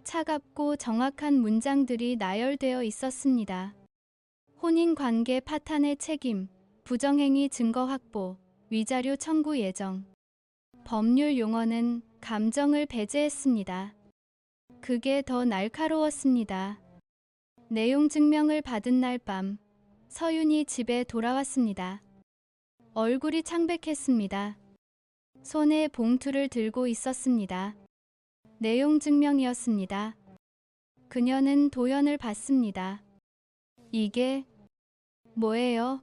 차갑고 정확한 문장들이 나열되어 있었습니다. 혼인관계 파탄의 책임, 부정행위 증거 확보, 위자료 청구 예정. 법률 용어는 감정을 배제했습니다. 그게 더 날카로웠습니다. 내용 증명을 받은 날 밤, 서윤이 집에 돌아왔습니다. 얼굴이 창백했습니다. 손에 봉투를 들고 있었습니다. 내용 증명이었습니다. 그녀는 도현을 봤습니다. 이게 뭐예요?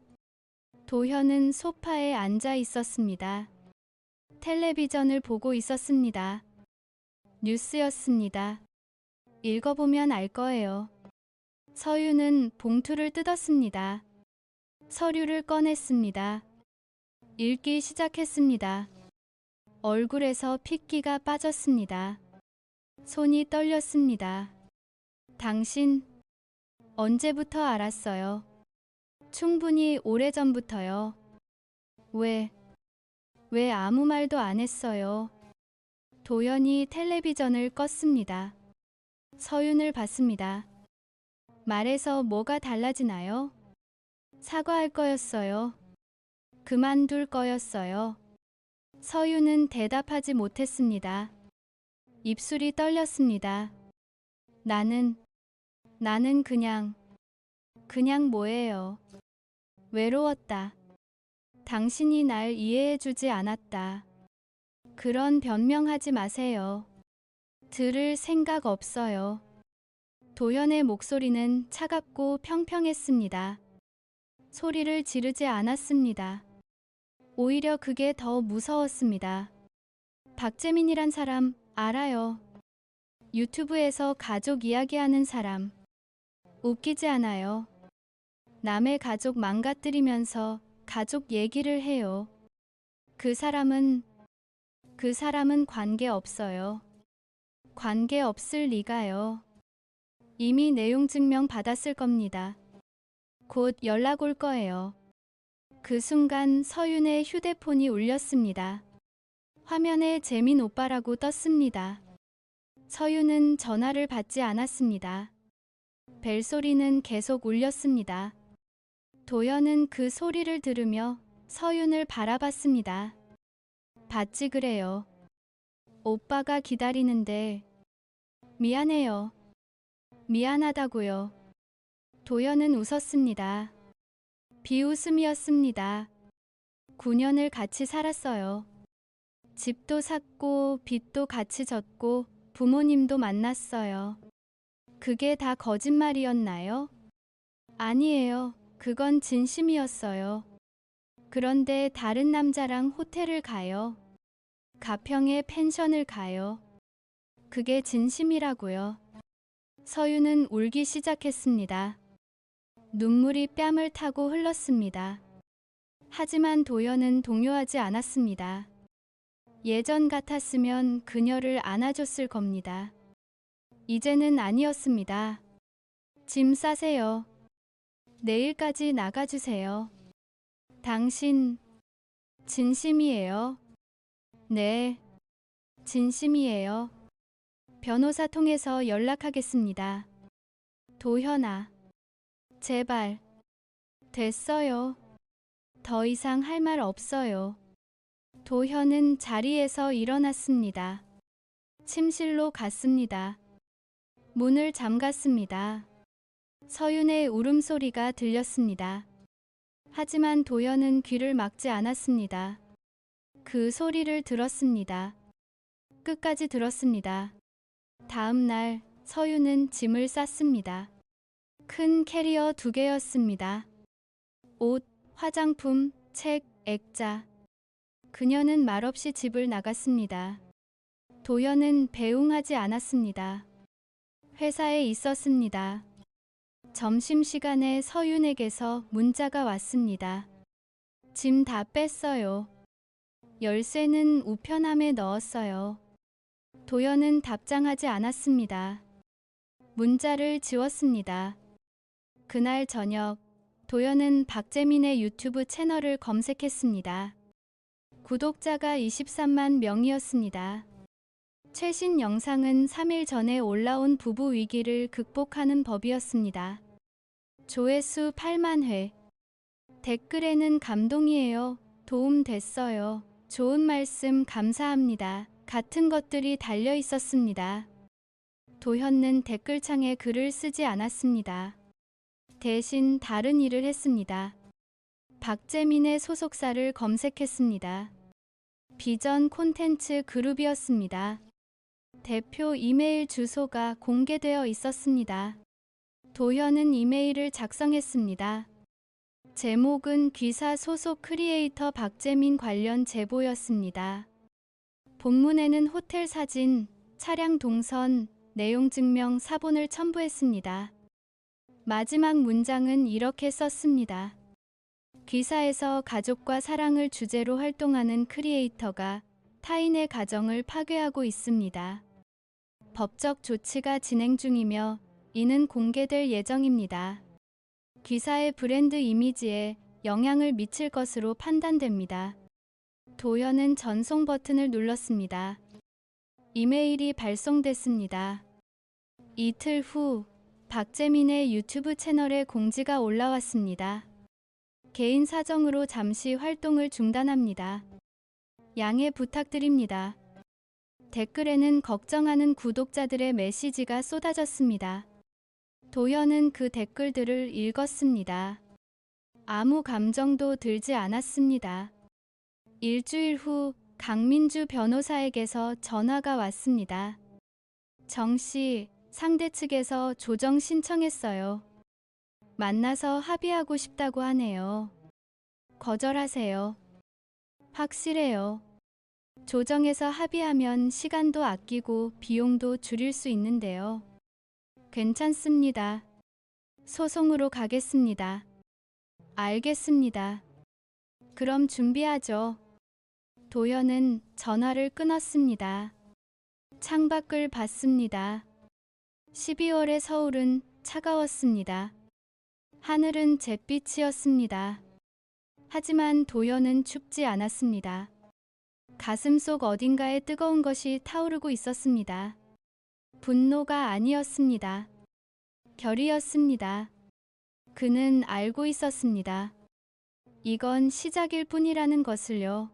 도현은 소파에 앉아 있었습니다. 텔레비전을 보고 있었습니다. 뉴스였습니다. 읽어보면 알 거예요. 서윤은 봉투를 뜯었습니다. 서류를 꺼냈습니다. 읽기 시작했습니다. 얼굴에서 핏기가 빠졌습니다. 손이 떨렸습니다. 당신 언제부터 알았어요? 충분히 오래전부터요. 왜 아무 말도 안 했어요? 도현이 텔레비전을 껐습니다. 서윤을 봤습니다. 말해서 뭐가 달라지나요? 사과할 거였어요. 그만둘 거였어요. 서윤은 대답하지 못했습니다. 입술이 떨렸습니다. 나는 그냥 뭐예요. 외로웠다. 당신이 날 이해해주지 않았다. 그런 변명하지 마세요. 들을 생각 없어요. 도현의 목소리는 차갑고 평평했습니다. 소리를 지르지 않았습니다. 오히려 그게 더 무서웠습니다. 박재민이란 사람 알아요. 유튜브에서 가족 이야기하는 사람. 웃기지 않아요. 남의 가족 망가뜨리면서 가족 얘기를 해요. 그 사람은 관계 없어요. 관계 없을 리가요. 이미 내용 증명 받았을 겁니다. 곧 연락 올 거예요. 그 순간 서윤의 휴대폰이 울렸습니다. 화면에 재민 오빠라고 떴습니다. 서윤은 전화를 받지 않았습니다. 벨소리는 계속 울렸습니다. 도현은 그 소리를 들으며 서윤을 바라봤습니다. 받지 그래요. 오빠가 기다리는데. 미안해요. 미안하다고요. 도현은 웃었습니다. 비웃음이었습니다. 9년을 같이 살았어요. 집도 샀고 빚도 같이 졌고 부모님도 만났어요. 그게 다 거짓말이었나요? 아니에요. 그건 진심이었어요. 그런데 다른 남자랑 호텔을 가요. 가평에 펜션을 가요. 그게 진심이라고요. 서유는 울기 시작했습니다. 눈물이 뺨을 타고 흘렀습니다. 하지만 도연은 동요하지 않았습니다. 예전 같았으면 그녀를 안아줬을 겁니다. 이제는 아니었습니다. 짐 싸세요. 내일까지 나가주세요. 당신 진심이에요? 네, 진심이에요. 변호사 통해서 연락하겠습니다. 도현아, 제발. 됐어요. 더 이상 할 말 없어요. 도현은 자리에서 일어났습니다. 침실로 갔습니다. 문을 잠갔습니다. 서윤의 울음소리가 들렸습니다. 하지만 도연은 귀를 막지 않았습니다. 그 소리를 들었습니다. 끝까지 들었습니다. 다음 날 서윤은 짐을 쌌습니다. 큰 캐리어 2개였습니다. 옷, 화장품, 책, 액자. 그녀는 말없이 집을 나갔습니다. 도연은 배웅하지 않았습니다. 회사에 있었습니다. 점심시간에 서윤에게서 문자가 왔습니다. 짐 다 뺐어요. 열쇠는 우편함에 넣었어요. 도연은 답장하지 않았습니다. 문자를 지웠습니다. 그날 저녁, 도연은 박재민의 유튜브 채널을 검색했습니다. 구독자가 23만 명이었습니다. 최신 영상은 3일 전에 올라온 부부 위기를 극복하는 법이었습니다. 조회수 8만 회. 댓글에는 감동이에요. 도움 됐어요. 좋은 말씀 감사합니다. 같은 것들이 달려 있었습니다. 도현은 댓글창에 글을 쓰지 않았습니다. 대신 다른 일을 했습니다. 박재민의 소속사를 검색했습니다. 비전 콘텐츠 그룹이었습니다. 대표 이메일 주소가 공개되어 있었습니다. 도현은 이메일을 작성했습니다. 제목은 기사 소속 크리에이터 박재민 관련 제보였습니다. 본문에는 호텔 사진, 차량 동선, 내용 증명 사본을 첨부했습니다. 마지막 문장은 이렇게 썼습니다. 기사에서 가족과 사랑을 주제로 활동하는 크리에이터가 타인의 가정을 파괴하고 있습니다. 법적 조치가 진행 중이며 이는 공개될 예정입니다. 기사의 브랜드 이미지에 영향을 미칠 것으로 판단됩니다. 도연은 전송 버튼을 눌렀습니다. 이메일이 발송됐습니다. 이틀 후 박재민의 유튜브 채널에 공지가 올라왔습니다. 개인 사정으로 잠시 활동을 중단합니다. 양해 부탁드립니다. 댓글에는 걱정하는 구독자들의 메시지가 쏟아졌습니다. 도연은 그 댓글들을 읽었습니다. 아무 감정도 들지 않았습니다. 일주일 후 강민주 변호사에게서 전화가 왔습니다. 정 씨, 상대 측에서 조정 신청했어요. 만나서 합의하고 싶다고 하네요. 거절하세요. 확실해요. 조정에서 합의하면 시간도 아끼고 비용도 줄일 수 있는데요. 괜찮습니다. 소송으로 가겠습니다. 알겠습니다. 그럼 준비하죠. 도연은 전화를 끊었습니다. 창밖을 봤습니다. 12월의 서울은 차가웠습니다. 하늘은 잿빛이었습니다. 하지만 도연은 춥지 않았습니다. 가슴속 어딘가에 뜨거운 것이 타오르고 있었습니다. 분노가 아니었습니다. 결이었습니다. 그는 알고 있었습니다. 이건 시작일 뿐이라는 것을요.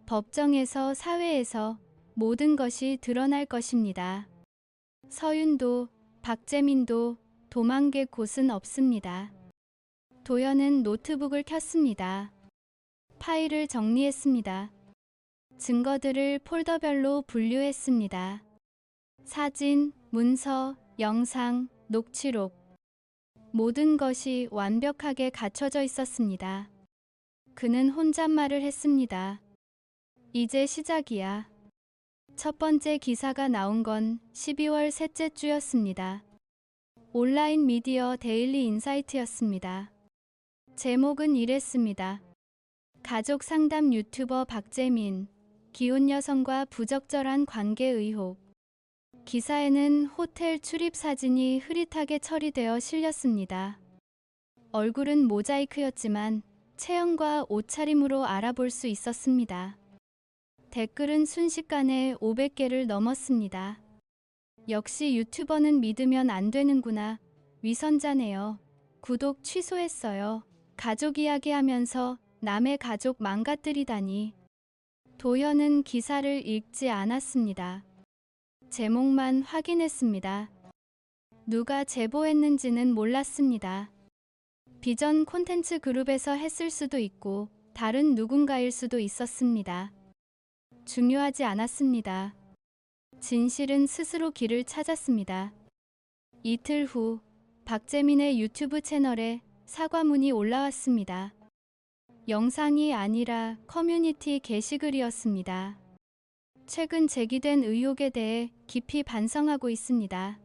법정에서, 사회에서 모든 것이 드러날 것입니다. 서윤도, 박재민도 도망갈 곳은 없습니다. 도연은 노트북을 켰습니다. 파일을 정리했습니다. 증거들을 폴더별로 분류했습니다. 사진, 문서, 영상, 녹취록. 모든 것이 완벽하게 갖춰져 있었습니다. 그는 혼잣말을 했습니다. 이제 시작이야. 첫 번째 기사가 나온 건 12월 셋째 주였습니다. 온라인 미디어 데일리 인사이트였습니다. 제목은 이랬습니다. 가족 상담 유튜버 박재민, 기혼 여성과 부적절한 관계 의혹. 기사에는 호텔 출입 사진이 흐릿하게 처리되어 실렸습니다. 얼굴은 모자이크였지만 체형과 옷차림으로 알아볼 수 있었습니다. 댓글은 순식간에 500개를 넘었습니다. 역시 유튜버는 믿으면 안 되는구나. 위선자네요. 구독 취소했어요. 가족 이야기하면서 남의 가족 망가뜨리다니. 도현은 기사를 읽지 않았습니다. 제목만 확인했습니다. 누가 제보했는지는 몰랐습니다. 비전 콘텐츠 그룹에서 했을 수도 있고 다른 누군가일 수도 있었습니다. 중요하지 않았습니다. 진실은 스스로 길을 찾았습니다. 이틀 후 박재민의 유튜브 채널에 사과문이 올라왔습니다. 영상이 아니라 커뮤니티 게시글이었습니다. 최근 제기된 의혹에 대해 깊이 반성하고 있습니다.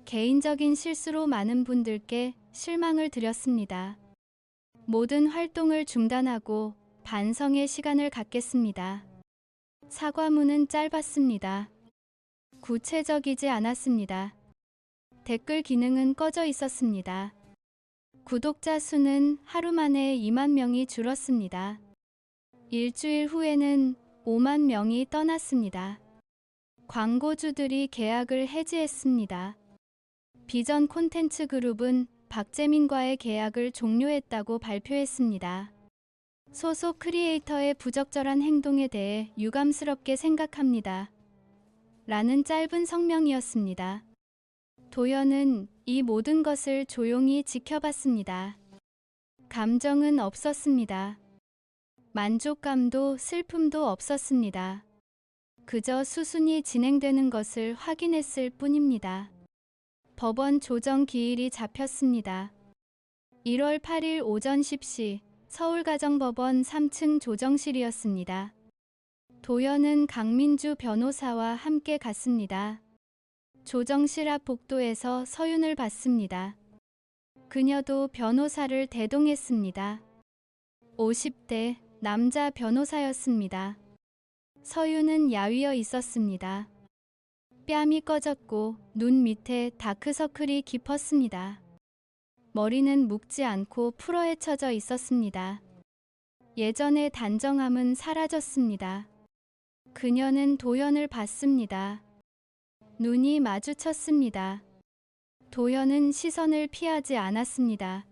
개인적인 실수로 많은 분들께 실망을 드렸습니다. 모든 활동을 중단하고 반성의 시간을 갖겠습니다. 사과문은 짧았습니다. 구체적이지 않았습니다. 댓글 기능은 꺼져 있었습니다. 구독자 수는 하루 만에 2만 명이 줄었습니다. 일주일 후에는 5만 명이 떠났습니다. 광고주들이 계약을 해지했습니다. 비전 콘텐츠 그룹은 박재민과의 계약을 종료했다고 발표했습니다. 소속 크리에이터의 부적절한 행동에 대해 유감스럽게 생각합니다. 라는 짧은 성명이었습니다. 도현은 이 모든 것을 조용히 지켜봤습니다. 감정은 없었습니다. 만족감도 슬픔도 없었습니다. 그저 수순이 진행되는 것을 확인했을 뿐입니다. 법원 조정 기일이 잡혔습니다. 1월 8일 오전 10시 서울가정법원 3층 조정실이었습니다. 도현은 강민주 변호사와 함께 갔습니다. 조정실 앞 복도에서 서윤을 봤습니다. 그녀도 변호사를 대동했습니다. 50대 남자 변호사였습니다. 서윤은 야위어 있었습니다. 뺨이 꺼졌고 눈 밑에 다크서클이 깊었습니다. 머리는 묶지 않고 풀어헤쳐져 있었습니다. 예전의 단정함은 사라졌습니다. 그녀는 도현을 봤습니다. 눈이 마주쳤습니다. 도현은 시선을 피하지 않았습니다.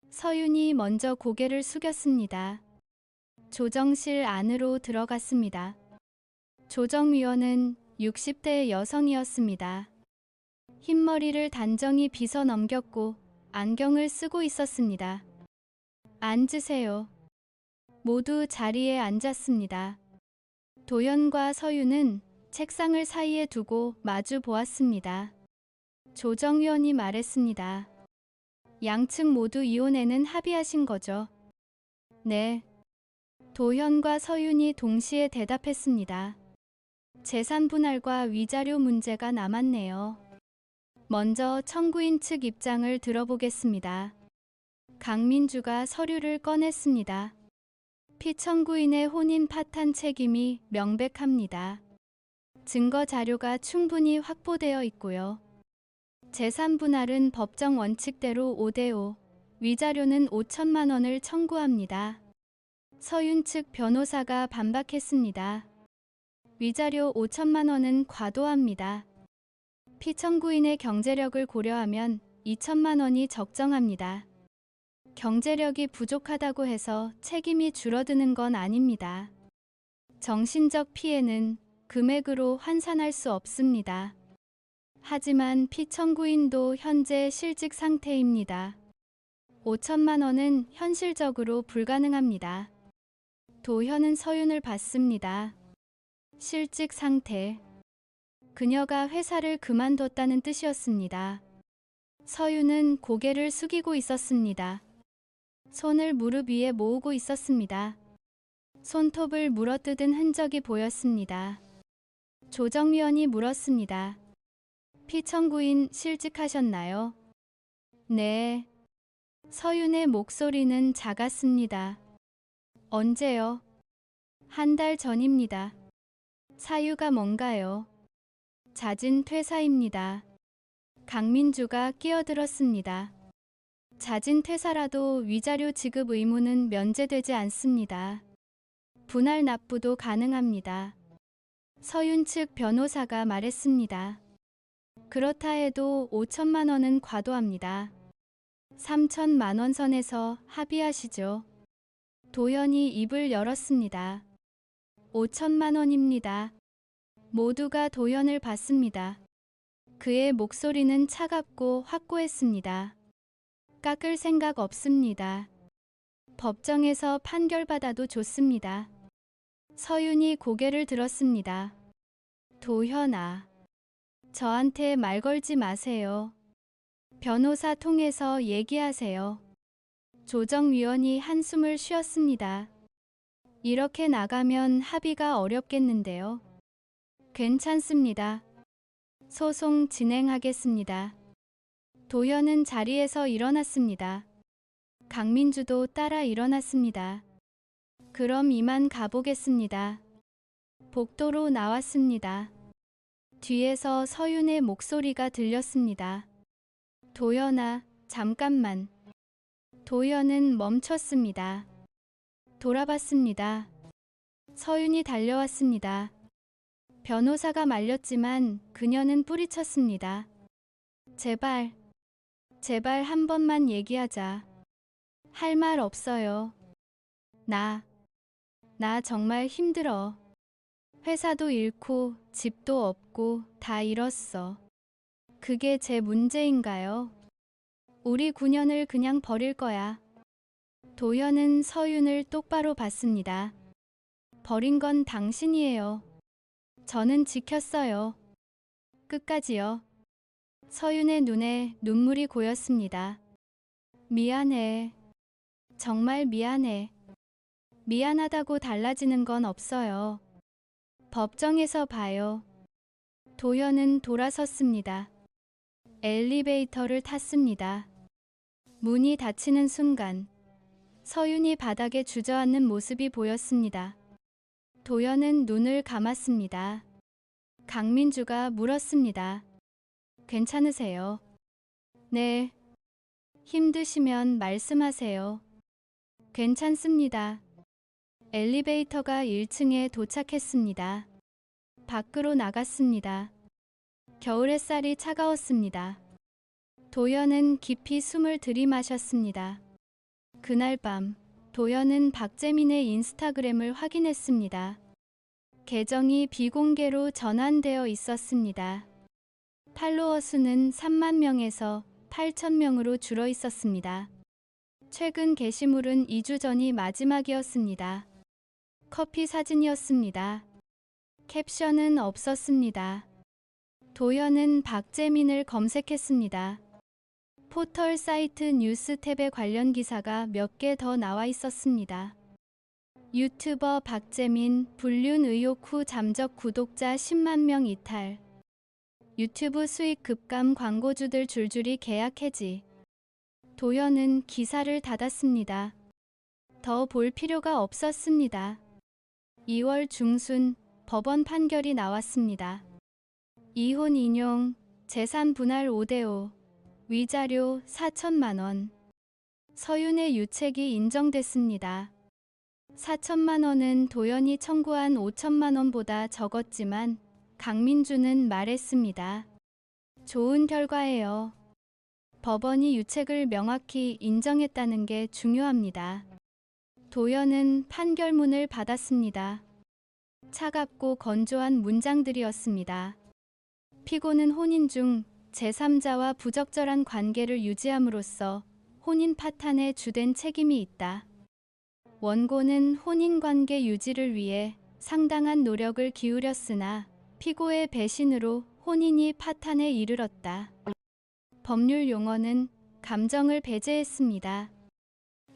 서윤이 먼저 고개를 숙였습니다. 조정실 안으로 들어갔습니다. 조정위원은 60대 여성이었습니다. 흰머리를 단정히 빗어 넘겼고 안경을 쓰고 있었습니다. 앉으세요. 모두 자리에 앉았습니다. 도현과 서윤은 책상을 사이에 두고 마주 보았습니다. 조정위원이 말했습니다. 양측 모두 이혼에는 합의하신 거죠? 네. 도현과 서윤이 동시에 대답했습니다. 재산 분할과 위자료 문제가 남았네요. 먼저 청구인 측 입장을 들어보겠습니다. 강민주가 서류를 꺼냈습니다. 피청구인의 혼인 파탄 책임이 명백합니다. 증거 자료가 충분히 확보되어 있고요. 재산 분할은 법정 원칙대로 5대5, 위자료는 5천만 원을 청구합니다. 서윤 측 변호사가 반박했습니다. 위자료 5천만 원은 과도합니다. 피청구인의 경제력을 고려하면 2천만 원이 적정합니다. 경제력이 부족하다고 해서 책임이 줄어드는 건 아닙니다. 정신적 피해는 금액으로 환산할 수 없습니다. 하지만 피청구인도 현재 실직 상태입니다. 5천만 원은 현실적으로 불가능합니다. 도현은 서윤을 봤습니다. 실직 상태. 그녀가 회사를 그만뒀다는 뜻이었습니다. 서윤은 고개를 숙이고 있었습니다. 손을 무릎 위에 모으고 있었습니다. 손톱을 물어뜯은 흔적이 보였습니다. 조정위원이 물었습니다. 피청구인 실직하셨나요? 네. 서윤의 목소리는 작았습니다. 언제요? 한 달 전입니다. 사유가 뭔가요? 잦은 퇴사입니다. 강민주가 끼어들었습니다. 잦은 퇴사라도 위자료 지급 의무는 면제되지 않습니다. 분할 납부도 가능합니다. 서윤 측 변호사가 말했습니다. 그렇다 해도 5천만 원은 과도합니다. 3천만 원 선에서 합의하시죠. 도현이 입을 열었습니다. 5천만 원입니다. 모두가 도현을 봤습니다. 그의 목소리는 차갑고 확고했습니다. 깎을 생각 없습니다. 법정에서 판결받아도 좋습니다. 서윤이 고개를 들었습니다. 도현아, 저한테 말 걸지 마세요. 변호사 통해서 얘기하세요. 조정위원이 한숨을 쉬었습니다. 이렇게 나가면 합의가 어렵겠는데요. 괜찮습니다. 소송 진행하겠습니다. 도현은 자리에서 일어났습니다. 강민주도 따라 일어났습니다. 그럼 이만 가보겠습니다. 복도로 나왔습니다. 뒤에서 서윤의 목소리가 들렸습니다. 도현아, 잠깐만. 도현은 멈췄습니다. 돌아봤습니다. 서윤이 달려왔습니다. 변호사가 말렸지만 그녀는 뿌리쳤습니다. 제발 한 번만 얘기하자. 할 말 없어요. 나 정말 힘들어. 회사도 잃고 집도 없고 다 잃었어. 그게 제 문제인가요? 우리 9년을 그냥 버릴 거야. 도현은 서윤을 똑바로 봤습니다. 버린 건 당신이에요. 저는 지켰어요. 끝까지요. 서윤의 눈에 눈물이 고였습니다. 미안해. 정말 미안해. 미안하다고 달라지는 건 없어요. 법정에서 봐요. 도현은 돌아섰습니다. 엘리베이터를 탔습니다. 문이 닫히는 순간 서윤이 바닥에 주저앉는 모습이 보였습니다. 도현은 눈을 감았습니다. 강민주가 물었습니다. 괜찮으세요? 네. 힘드시면 말씀하세요. 괜찮습니다. 엘리베이터가 1층에 도착했습니다. 밖으로 나갔습니다. 겨울 햇살이 차가웠습니다. 도현은 깊이 숨을 들이마셨습니다. 그날 밤 도현은 박재민의 인스타그램을 확인했습니다. 계정이 비공개로 전환되어 있었습니다. 팔로워 수는 3만 명에서 8천 명으로 줄어 있었습니다. 최근 게시물은 2주 전이 마지막이었습니다. 커피 사진이었습니다. 캡션은 없었습니다. 도현은 박재민을 검색했습니다. 포털 사이트 뉴스 탭에 관련 기사가 몇 개 더 나와 있었습니다. 유튜버 박재민 불륜 의혹 후 잠적 구독자 10만 명 이탈. 유튜브 수익 급감 광고주들 줄줄이 계약 해지. 도현은 기사를 닫았습니다. 더 볼 필요가 없었습니다. 2월 중순 법원 판결이 나왔습니다. 이혼 인용, 재산 분할 5대5, 위자료 4천만 원. 서윤의 유책이 인정됐습니다. 4천만 원은 도현이 청구한 5천만 원보다 적었지만 강민주는 말했습니다. 좋은 결과예요. 법원이 유책을 명확히 인정했다는 게 중요합니다. 도현은 판결문을 받았습니다. 차갑고 건조한 문장들이었습니다. 피고는 혼인 중 제3자와 부적절한 관계를 유지함으로써 혼인 파탄에 주된 책임이 있다. 원고는 혼인관계 유지를 위해 상당한 노력을 기울였으나 피고의 배신으로 혼인이 파탄에 이르렀다. 법률 용어는 감정을 배제했습니다.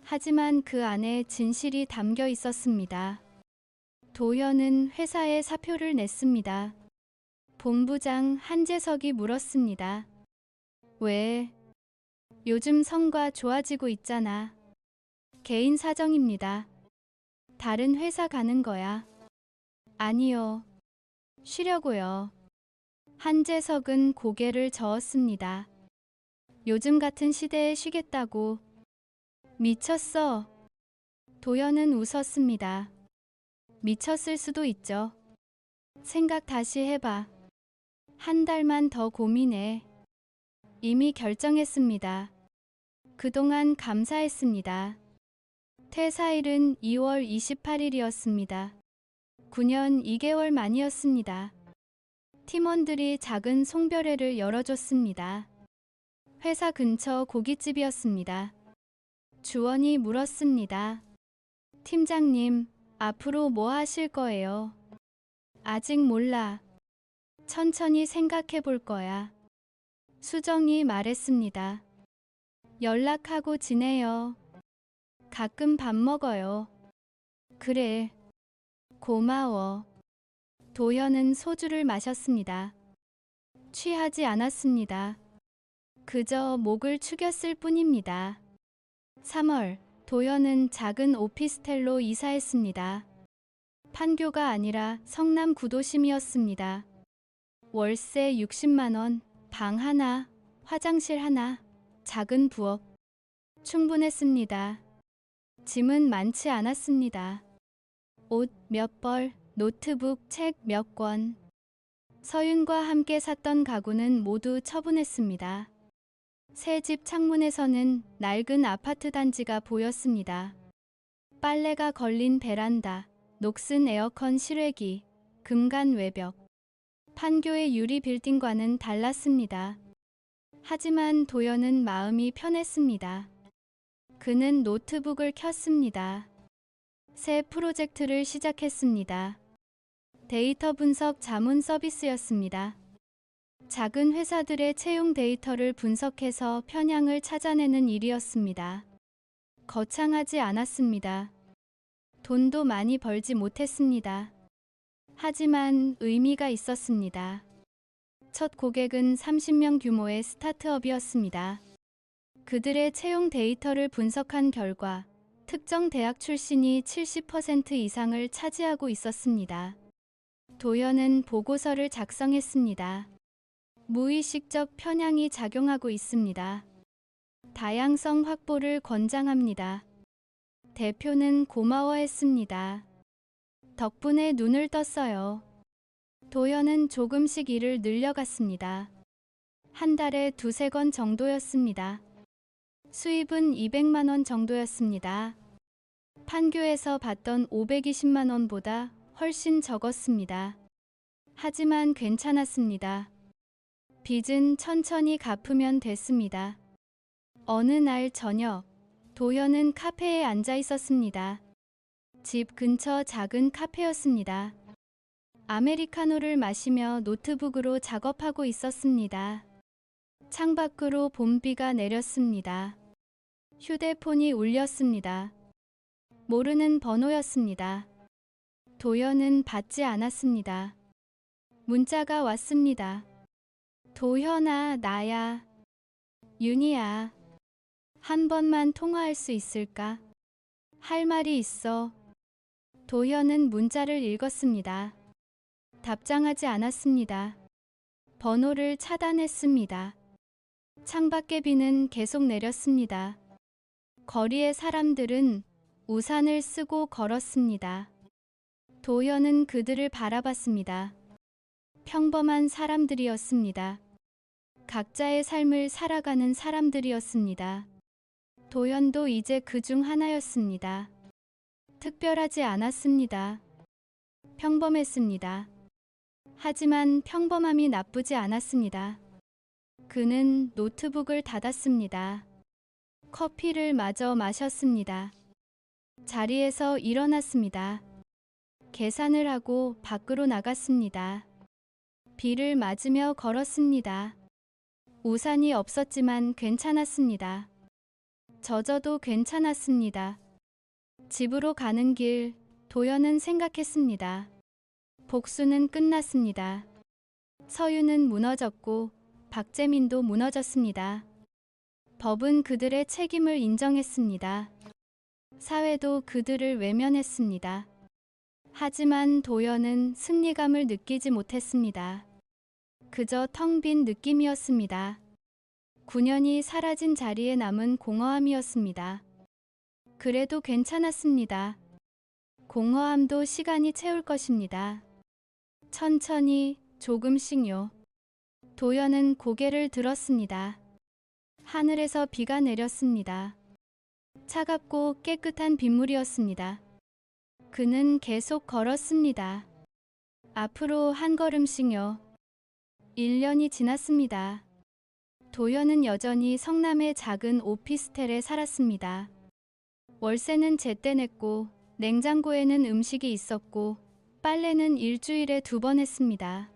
하지만 그 안에 진실이 담겨 있었습니다. 도현은 회사에 사표를 냈습니다. 본부장 한재석이 물었습니다. 왜? 요즘 성과 좋아지고 있잖아. 개인 사정입니다. 다른 회사 가는 거야. 아니요. 쉬려고요. 한재석은 고개를 저었습니다. 요즘 같은 시대에 쉬겠다고. 미쳤어. 도현은 웃었습니다. 미쳤을 수도 있죠. 생각 다시 해봐. 한 달만 더 고민해. 이미 결정했습니다. 그동안 감사했습니다. 퇴사일은 2월 28일이었습니다. 9년 2개월 만이었습니다. 팀원들이 작은 송별회를 열어줬습니다. 회사 근처 고깃집이었습니다. 주원이 물었습니다. 팀장님, 앞으로 뭐 하실 거예요? 아직 몰라. 천천히 생각해 볼 거야. 수정이 말했습니다. 연락하고 지내요. 가끔 밥 먹어요. 그래. 고마워. 도현은 소주를 마셨습니다. 취하지 않았습니다. 그저 목을 축였을 뿐입니다. 3월, 도현은 작은 오피스텔로 이사했습니다. 판교가 아니라 성남 구도심이었습니다. 월세 60만 원, 방 하나, 화장실 하나, 작은 부엌. 충분했습니다. 짐은 많지 않았습니다. 옷 몇 벌, 노트북, 책 몇 권. 서윤과 함께 샀던 가구는 모두 처분했습니다. 새 집 창문에서는 낡은 아파트 단지가 보였습니다. 빨래가 걸린 베란다, 녹슨 에어컨 실외기, 금간 외벽. 판교의 유리 빌딩과는 달랐습니다. 하지만 도현은 마음이 편했습니다. 그는 노트북을 켰습니다. 새 프로젝트를 시작했습니다. 데이터 분석 자문 서비스였습니다. 작은 회사들의 채용 데이터를 분석해서 편향을 찾아내는 일이었습니다. 거창하지 않았습니다. 돈도 많이 벌지 못했습니다. 하지만 의미가 있었습니다. 첫 고객은 30명 규모의 스타트업이었습니다. 그들의 채용 데이터를 분석한 결과 특정 대학 출신이 70% 이상을 차지하고 있었습니다. 도현은 보고서를 작성했습니다. 무의식적 편향이 작용하고 있습니다. 다양성 확보를 권장합니다. 대표는 고마워했습니다. 덕분에 눈을 떴어요. 도현은 조금씩 일을 늘려갔습니다. 한 달에 2~3건 정도였습니다. 수입은 200만 원 정도였습니다. 판교에서 받던 520만 원보다 훨씬 적었습니다. 하지만 괜찮았습니다. 빚은 천천히 갚으면 됐습니다. 어느 날 저녁, 도현은 카페에 앉아 있었습니다. 집 근처 작은 카페였습니다. 아메리카노를 마시며 노트북으로 작업하고 있었습니다. 창밖으로 봄비가 내렸습니다. 휴대폰이 울렸습니다. 모르는 번호였습니다. 도현은 받지 않았습니다. 문자가 왔습니다. 도현아, 나야. 윤희야. 한 번만 통화할 수 있을까? 할 말이 있어. 도현은 문자를 읽었습니다. 답장하지 않았습니다. 번호를 차단했습니다. 창밖의 비는 계속 내렸습니다. 거리의 사람들은 우산을 쓰고 걸었습니다. 도현은 그들을 바라봤습니다. 평범한 사람들이었습니다. 각자의 삶을 살아가는 사람들이었습니다. 도현도 이제 그중 하나였습니다. 특별하지 않았습니다. 평범했습니다. 하지만 평범함이 나쁘지 않았습니다. 그는 노트북을 닫았습니다. 커피를 마저 마셨습니다. 자리에서 일어났습니다. 계산을 하고 밖으로 나갔습니다. 비를 맞으며 걸었습니다. 우산이 없었지만 괜찮았습니다. 젖어도 괜찮았습니다. 집으로 가는 길, 도연은 생각했습니다. 복수는 끝났습니다. 서유는 무너졌고 박재민도 무너졌습니다. 법은 그들의 책임을 인정했습니다. 사회도 그들을 외면했습니다. 하지만 도연은 승리감을 느끼지 못했습니다. 그저 텅 빈 느낌이었습니다. 9년이 사라진 자리에 남은 공허함이었습니다. 그래도 괜찮았습니다. 공허함도 시간이 채울 것입니다. 천천히, 조금씩요. 도연은 고개를 들었습니다. 하늘에서 비가 내렸습니다. 차갑고 깨끗한 빗물이었습니다. 그는 계속 걸었습니다. 앞으로 한 걸음씩요. 1년이 지났습니다. 도연은 여전히 성남의 작은 오피스텔에 살았습니다. 월세는 제때 냈고 냉장고에는 음식이 있었고 빨래는 일주일에 2번 했습니다.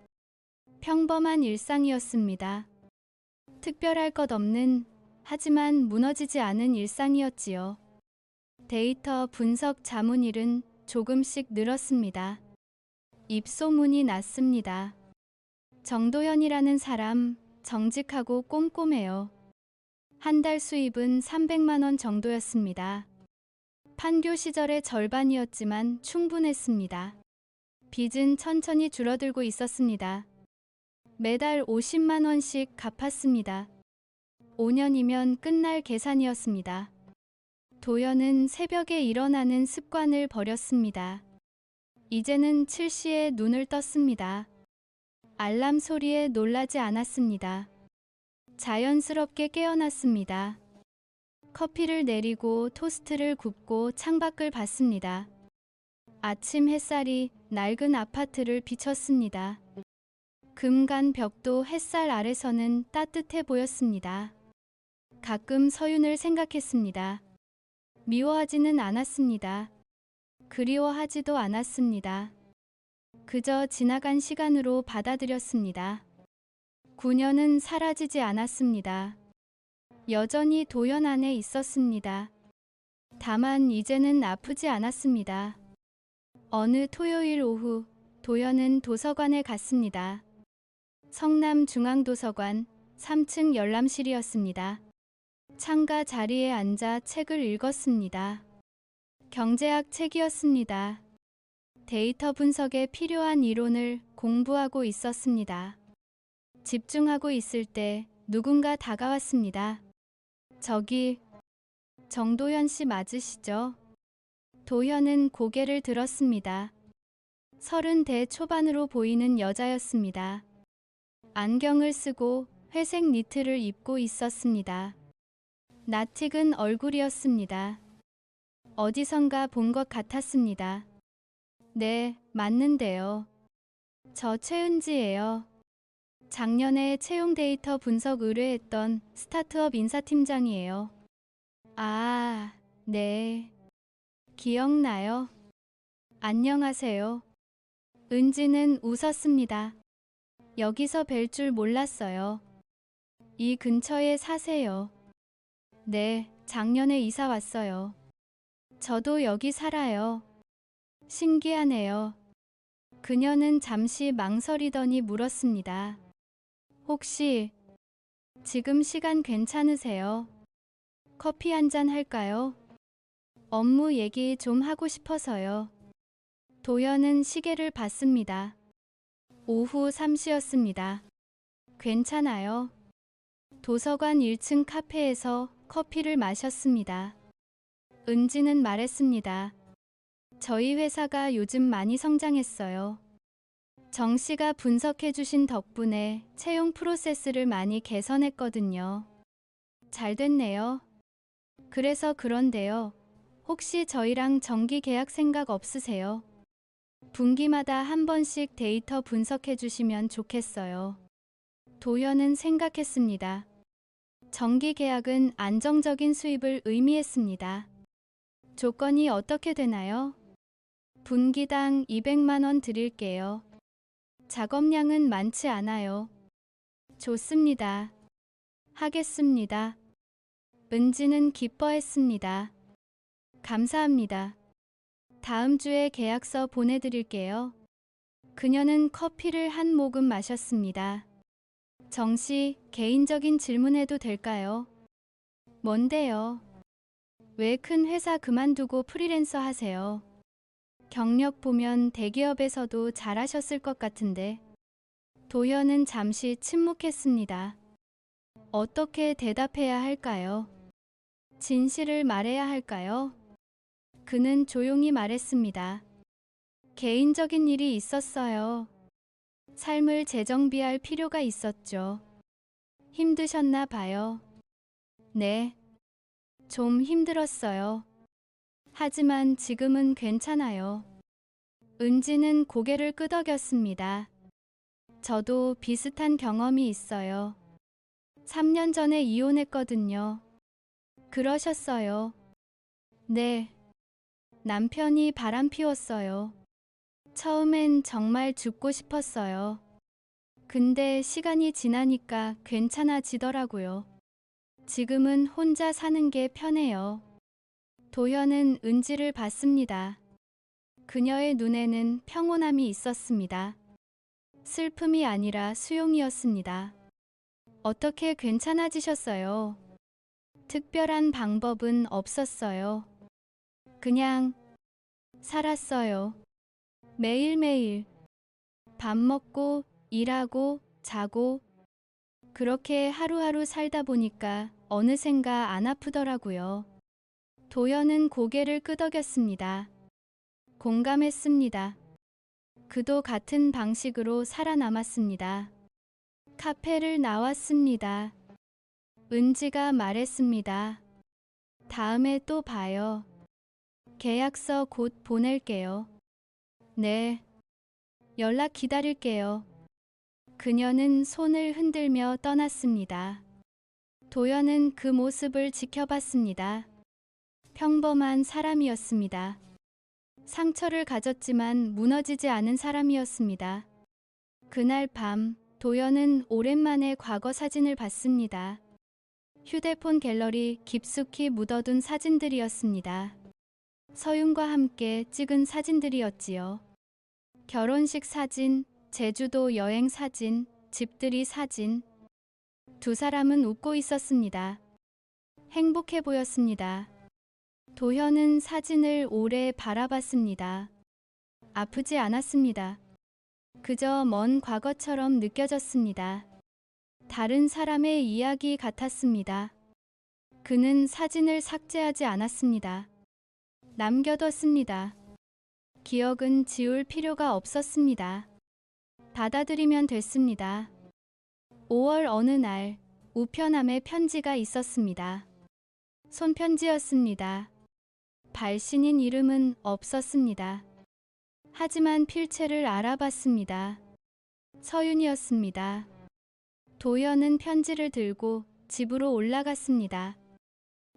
평범한 일상이었습니다. 특별할 것 없는, 하지만 무너지지 않은 일상이었지요. 데이터 분석 자문일은 조금씩 늘었습니다. 입소문이 났습니다. 정도연이라는 사람, 정직하고 꼼꼼해요. 한 달 수입은 300만 원 정도였습니다. 판교 시절의 절반이었지만 충분했습니다. 빚은 천천히 줄어들고 있었습니다. 매달 50만 원씩 갚았습니다. 5년이면 끝날 계산이었습니다. 도연은 새벽에 일어나는 습관을 버렸습니다. 이제는 7시에 눈을 떴습니다. 알람 소리에 놀라지 않았습니다. 자연스럽게 깨어났습니다. 커피를 내리고 토스트를 굽고 창밖을 봤습니다. 아침 햇살이 낡은 아파트를 비쳤습니다. 금간 벽도 햇살 아래서는 따뜻해 보였습니다. 가끔 서윤을 생각했습니다. 미워하지는 않았습니다. 그리워하지도 않았습니다. 그저 지나간 시간으로 받아들였습니다. 9년은 사라지지 않았습니다. 여전히 도연 안에 있었습니다. 다만 이제는 아프지 않았습니다. 어느 토요일 오후 도연은 도서관에 갔습니다. 성남중앙도서관 3층 열람실이었습니다. 창가 자리에 앉아 책을 읽었습니다. 경제학 책이었습니다. 데이터 분석에 필요한 이론을 공부하고 있었습니다. 집중하고 있을 때 누군가 다가왔습니다. 저기, 정도연 씨 맞으시죠? 도연은 고개를 들었습니다. 30대 초반으로 보이는 여자였습니다. 안경을 쓰고 회색 니트를 입고 있었습니다. 낯익은 얼굴이었습니다. 어디선가 본 것 같았습니다. 네, 맞는데요. 저 최은지예요. 작년에 채용 데이터 분석 의뢰했던 스타트업 인사팀장이에요. 아, 네. 기억나요? 안녕하세요. 은지는 웃었습니다. 여기서 뵐 줄 몰랐어요. 이 근처에 사세요. 네, 작년에 이사 왔어요. 저도 여기 살아요. 신기하네요. 그녀는 잠시 망설이더니 물었습니다. 혹시 지금 시간 괜찮으세요? 커피 한 잔 할까요? 업무 얘기 좀 하고 싶어서요. 도연은 시계를 봤습니다. 오후 3시였습니다. 괜찮아요. 도서관 1층 카페에서 커피를 마셨습니다. 은지는 말했습니다. 저희 회사가 요즘 많이 성장했어요. 정 씨가 분석해 주신 덕분에 채용 프로세스를 많이 개선했거든요. 잘 됐네요. 그래서 그런데요. 혹시 저희랑 정기 계약 생각 없으세요? 분기마다 한 번씩 데이터 분석해 주시면 좋겠어요. 도연은 생각했습니다. 정기 계약은 안정적인 수입을 의미했습니다. 조건이 어떻게 되나요? 분기당 200만 원 드릴게요. 작업량은 많지 않아요. 좋습니다. 하겠습니다. 은지는 기뻐했습니다. 감사합니다. 다음 주에 계약서 보내드릴게요. 그녀는 커피를 한 모금 마셨습니다. 정씨, 개인적인 질문해도 될까요? 뭔데요? 왜 큰 회사 그만두고 프리랜서 하세요? 경력 보면 대기업에서도 잘하셨을 것 같은데. 도현은 잠시 침묵했습니다. 어떻게 대답해야 할까요? 진실을 말해야 할까요? 그는 조용히 말했습니다. 개인적인 일이 있었어요. 삶을 재정비할 필요가 있었죠. 힘드셨나 봐요. 네, 좀 힘들었어요. 하지만 지금은 괜찮아요. 은지는 고개를 끄덕였습니다. 저도 비슷한 경험이 있어요. 3년 전에 이혼했거든요. 그러셨어요. 네, 남편이 바람 피웠어요. 처음엔 정말 죽고 싶었어요. 근데 시간이 지나니까 괜찮아지더라고요. 지금은 혼자 사는 게 편해요. 도현은 은지를 봤습니다. 그녀의 눈에는 평온함이 있었습니다. 슬픔이 아니라 수용이었습니다. 어떻게 괜찮아지셨어요? 특별한 방법은 없었어요. 그냥 살았어요. 매일매일 밥 먹고 일하고 자고 그렇게 하루하루 살다 보니까 어느샌가 안 아프더라고요. 도연은 고개를 끄덕였습니다. 공감했습니다. 그도 같은 방식으로 살아남았습니다. 카페를 나왔습니다. 은지가 말했습니다. 다음에 또 봐요. 계약서 곧 보낼게요. 네. 연락 기다릴게요. 그녀는 손을 흔들며 떠났습니다. 도연은 그 모습을 지켜봤습니다. 평범한 사람이었습니다. 상처를 가졌지만 무너지지 않은 사람이었습니다. 그날 밤 도연은 오랜만에 과거 사진을 봤습니다. 휴대폰 갤러리 깊숙이 묻어둔 사진들이었습니다. 서윤과 함께 찍은 사진들이었지요. 결혼식 사진, 제주도 여행 사진, 집들이 사진. 두 사람은 웃고 있었습니다. 행복해 보였습니다. 도현은 사진을 오래 바라봤습니다. 아프지 않았습니다. 그저 먼 과거처럼 느껴졌습니다. 다른 사람의 이야기 같았습니다. 그는 사진을 삭제하지 않았습니다. 남겨뒀습니다. 기억은 지울 필요가 없었습니다. 받아들이면 됐습니다. 5월 어느 날 우편함에 편지가 있었습니다. 손편지였습니다. 발신인 이름은 없었습니다. 하지만 필체를 알아봤습니다. 서윤이었습니다. 도연은 편지를 들고 집으로 올라갔습니다.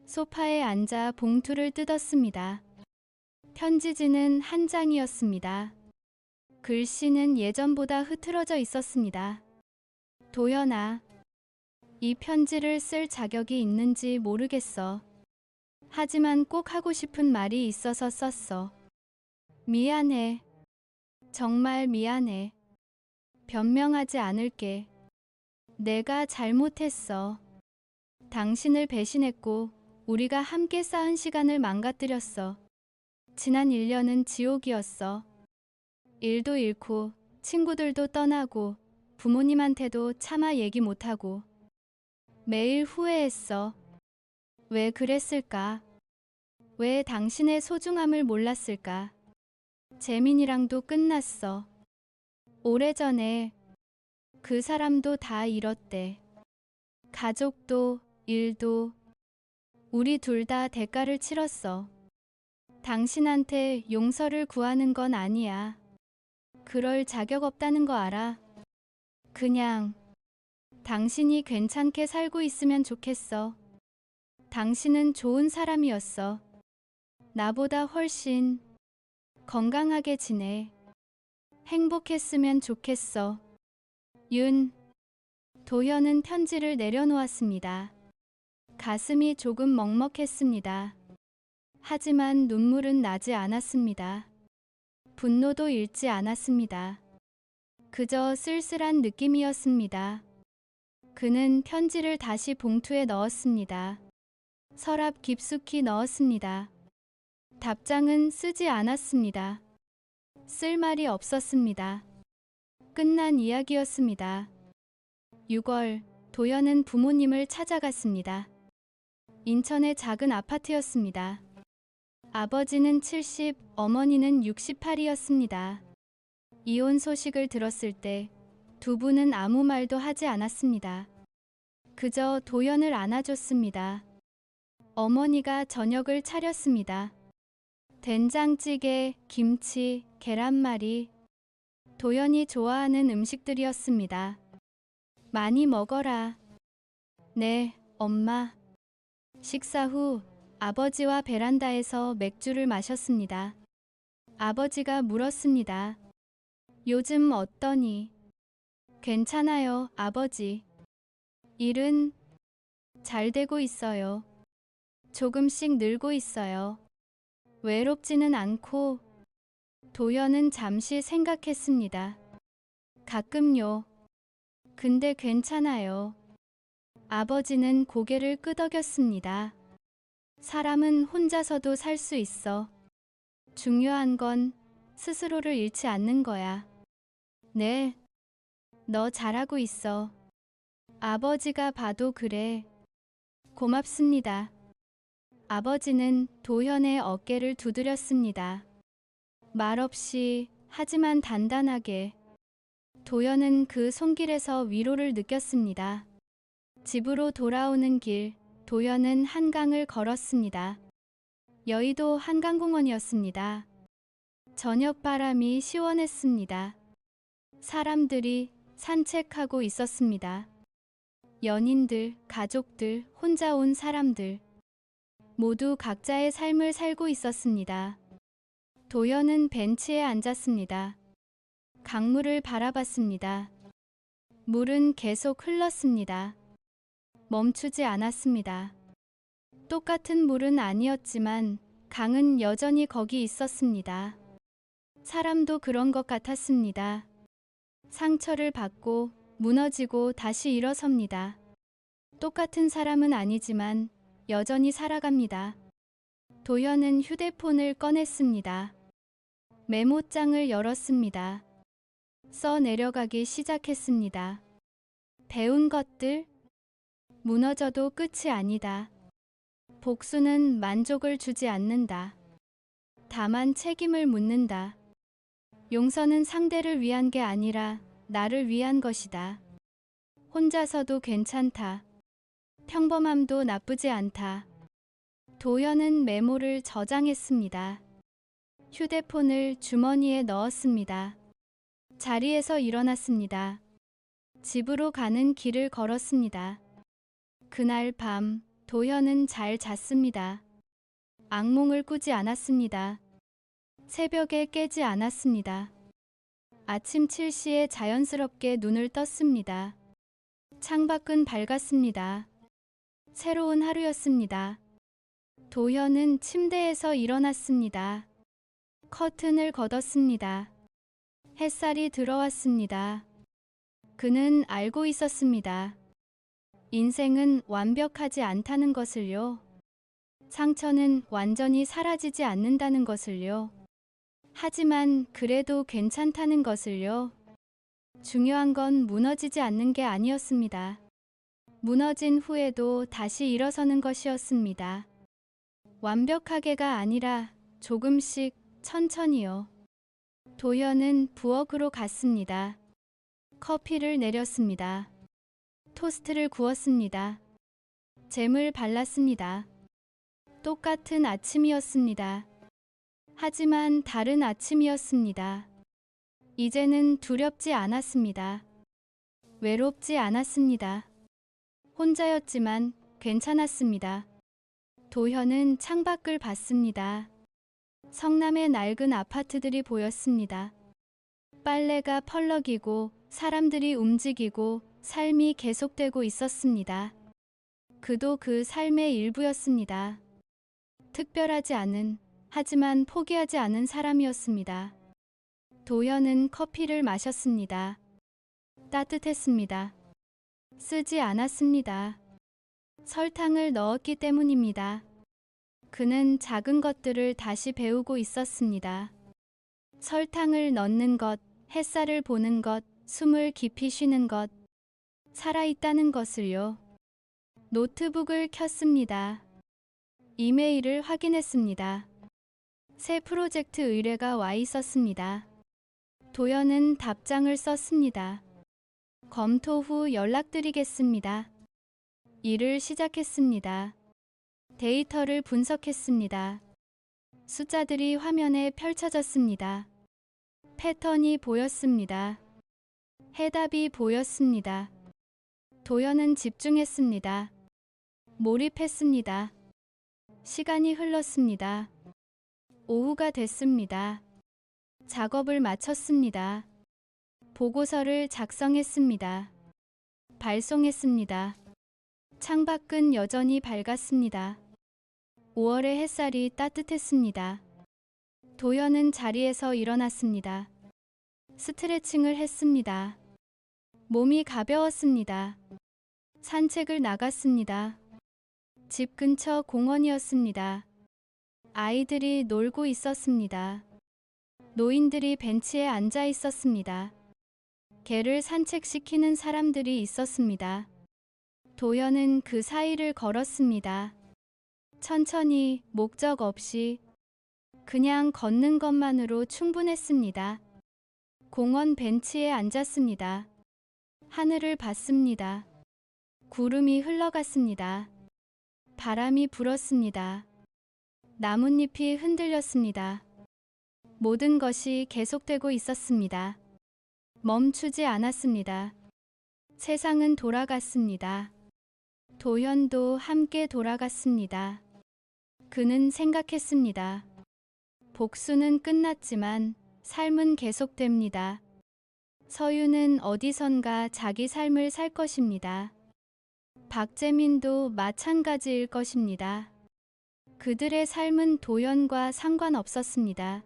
소파에 앉아 봉투를 뜯었습니다. 편지지는 한 장이었습니다. 글씨는 예전보다 흐트러져 있었습니다. 도연아, 이 편지를 쓸 자격이 있는지 모르겠어. 하지만 꼭 하고 싶은 말이 있어서 썼어. 미안해. 정말 미안해. 변명하지 않을게. 내가 잘못했어. 당신을 배신했고 우리가 함께 쌓은 시간을 망가뜨렸어. 지난 1년은 지옥이었어. 일도 잃고 친구들도 떠나고 부모님한테도 차마 얘기 못하고 매일 후회했어. 왜 그랬을까? 왜 당신의 소중함을 몰랐을까? 재민이랑도 끝났어. 오래전에 그 사람도 다 잃었대. 가족도 일도 우리 둘 다 대가를 치렀어. 당신한테 용서를 구하는 건 아니야. 그럴 자격 없다는 거 알아. 그냥 당신이 괜찮게 살고 있으면 좋겠어. 당신은 좋은 사람이었어. 나보다 훨씬 건강하게 지내. 행복했으면 좋겠어. 윤. 도현은 편지를 내려놓았습니다. 가슴이 조금 먹먹했습니다. 하지만 눈물은 나지 않았습니다. 분노도 잃지 않았습니다. 그저 쓸쓸한 느낌이었습니다. 그는 편지를 다시 봉투에 넣었습니다. 서랍 깊숙이 넣었습니다. 답장은 쓰지 않았습니다. 쓸 말이 없었습니다. 끝난 이야기였습니다. 6월, 도현은 부모님을 찾아갔습니다. 인천의 작은 아파트였습니다. 아버지는 70, 어머니는 68이었습니다. 이혼 소식을 들었을 때 두 분은 아무 말도 하지 않았습니다. 그저 도현을 안아줬습니다. 어머니가 저녁을 차렸습니다. 된장찌개, 김치, 계란말이, 도현이 좋아하는 음식들이었습니다. 많이 먹어라. 네, 엄마. 식사 후 아버지와 베란다에서 맥주를 마셨습니다. 아버지가 물었습니다. 요즘 어떠니? 괜찮아요, 아버지. 일은 잘 되고 있어요. 조금씩 늘고 있어요. 외롭지는 않고. 도현은 잠시 생각했습니다. 가끔요. 근데 괜찮아요. 아버지는 고개를 끄덕였습니다. 사람은 혼자서도 살 수 있어. 중요한 건 스스로를 잃지 않는 거야. 네, 너 잘하고 있어. 아버지가 봐도 그래. 고맙습니다. 아버지는 도현의 어깨를 두드렸습니다. 말없이 하지만 단단하게. 도현은 그 손길에서 위로를 느꼈습니다. 집으로 돌아오는 길, 도현은 한강을 걸었습니다. 여의도 한강공원이었습니다. 저녁 바람이 시원했습니다. 사람들이 산책하고 있었습니다. 연인들, 가족들, 혼자 온 사람들. 모두 각자의 삶을 살고 있었습니다. 도현은 벤치에 앉았습니다. 강물을 바라봤습니다. 물은 계속 흘렀습니다. 멈추지 않았습니다. 똑같은 물은 아니었지만 강은 여전히 거기 있었습니다. 사람도 그런 것 같았습니다. 상처를 받고 무너지고 다시 일어섭니다. 똑같은 사람은 아니지만 여전히 살아갑니다. 도현은 휴대폰을 꺼냈습니다. 메모장을 열었습니다. 써 내려가기 시작했습니다. 배운 것들, 무너져도 끝이 아니다. 복수는 만족을 주지 않는다. 다만 책임을 묻는다. 용서는 상대를 위한 게 아니라 나를 위한 것이다. 혼자서도 괜찮다. 평범함도 나쁘지 않다. 도현은 메모를 저장했습니다. 휴대폰을 주머니에 넣었습니다. 자리에서 일어났습니다. 집으로 가는 길을 걸었습니다. 그날 밤 도현은 잘 잤습니다. 악몽을 꾸지 않았습니다. 새벽에 깨지 않았습니다. 아침 7시에 자연스럽게 눈을 떴습니다. 창밖은 밝았습니다. 새로운 하루였습니다. 도현은 침대에서 일어났습니다. 커튼을 걷었습니다. 햇살이 들어왔습니다. 그는 알고 있었습니다. 인생은 완벽하지 않다는 것을요. 상처는 완전히 사라지지 않는다는 것을요. 하지만 그래도 괜찮다는 것을요. 중요한 건 무너지지 않는 게 아니었습니다. 무너진 후에도 다시 일어서는 것이었습니다. 완벽하게가 아니라 조금씩 천천히요. 도현은 부엌으로 갔습니다. 커피를 내렸습니다. 토스트를 구웠습니다. 잼을 발랐습니다. 똑같은 아침이었습니다. 하지만 다른 아침이었습니다. 이제는 두렵지 않았습니다. 외롭지 않았습니다. 혼자였지만 괜찮았습니다. 도현은 창밖을 봤습니다. 성남의 낡은 아파트들이 보였습니다. 빨래가 펄럭이고 사람들이 움직이고 삶이 계속되고 있었습니다. 그도 그 삶의 일부였습니다. 특별하지 않은, 하지만 포기하지 않은 사람이었습니다. 도연은 커피를 마셨습니다. 따뜻했습니다. 쓰지 않았습니다. 설탕을 넣었기 때문입니다. 그는 작은 것들을 다시 배우고 있었습니다. 설탕을 넣는 것, 햇살을 보는 것, 숨을 깊이 쉬는 것, 살아있다는 것을요. 노트북을 켰습니다. 이메일을 확인했습니다. 새 프로젝트 의뢰가 와 있었습니다. 도연은 답장을 썼습니다. 검토 후 연락드리겠습니다. 일을 시작했습니다. 데이터를 분석했습니다. 숫자들이 화면에 펼쳐졌습니다. 패턴이 보였습니다. 해답이 보였습니다. 도연은 집중했습니다. 몰입했습니다. 시간이 흘렀습니다. 오후가 됐습니다. 작업을 마쳤습니다. 보고서를 작성했습니다. 발송했습니다. 창밖은 여전히 밝았습니다. 5월의 햇살이 따뜻했습니다. 도연은 자리에서 일어났습니다. 스트레칭을 했습니다. 몸이 가벼웠습니다. 산책을 나갔습니다. 집 근처 공원이었습니다. 아이들이 놀고 있었습니다. 노인들이 벤치에 앉아 있었습니다. 개를 산책시키는 사람들이 있었습니다. 도연은 그 사이를 걸었습니다. 천천히, 목적 없이, 그냥 걷는 것만으로 충분했습니다. 공원 벤치에 앉았습니다. 하늘을 봤습니다. 구름이 흘러갔습니다. 바람이 불었습니다. 나뭇잎이 흔들렸습니다. 모든 것이 계속되고 있었습니다. 멈추지 않았습니다. 세상은 돌아갔습니다. 도연도 함께 돌아갔습니다. 그는 생각했습니다. 복수는 끝났지만 삶은 계속됩니다. 서유는 어디선가 자기 삶을 살 것입니다. 박재민도 마찬가지일 것입니다. 그들의 삶은 도연과 상관없었습니다.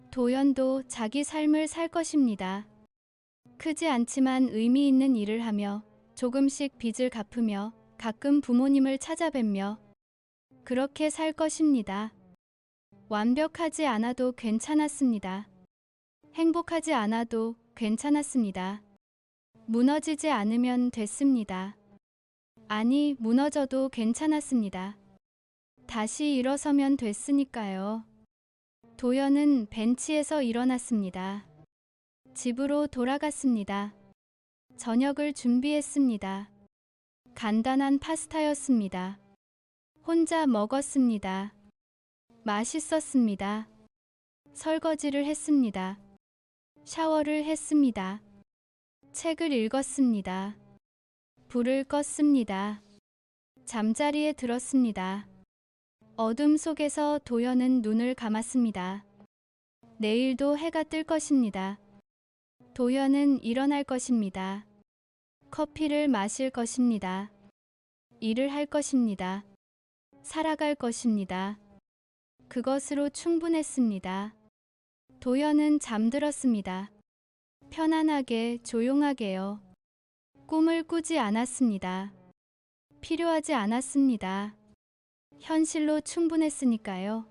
도연도 자기 삶을 살 것입니다. 크지 않지만 의미 있는 일을 하며 조금씩 빚을 갚으며 가끔 부모님을 찾아뵙며 그렇게 살 것입니다. 완벽하지 않아도 괜찮았습니다. 행복하지 않아도 괜찮았습니다. 무너지지 않으면 됐습니다. 아니, 무너져도 괜찮았습니다. 다시 일어서면 됐으니까요. 도연은 벤치에서 일어났습니다. 집으로 돌아갔습니다. 저녁을 준비했습니다. 간단한 파스타였습니다. 혼자 먹었습니다. 맛있었습니다. 설거지를 했습니다. 샤워를 했습니다. 책을 읽었습니다. 불을 껐습니다. 잠자리에 들었습니다. 어둠 속에서 도연은 눈을 감았습니다. 내일도 해가 뜰 것입니다. 도연은 일어날 것입니다. 커피를 마실 것입니다. 일을 할 것입니다. 살아갈 것입니다. 그것으로 충분했습니다. 도연은 잠들었습니다. 편안하게, 조용하게요. 꿈을 꾸지 않았습니다. 필요하지 않았습니다. 현실로 충분했으니까요.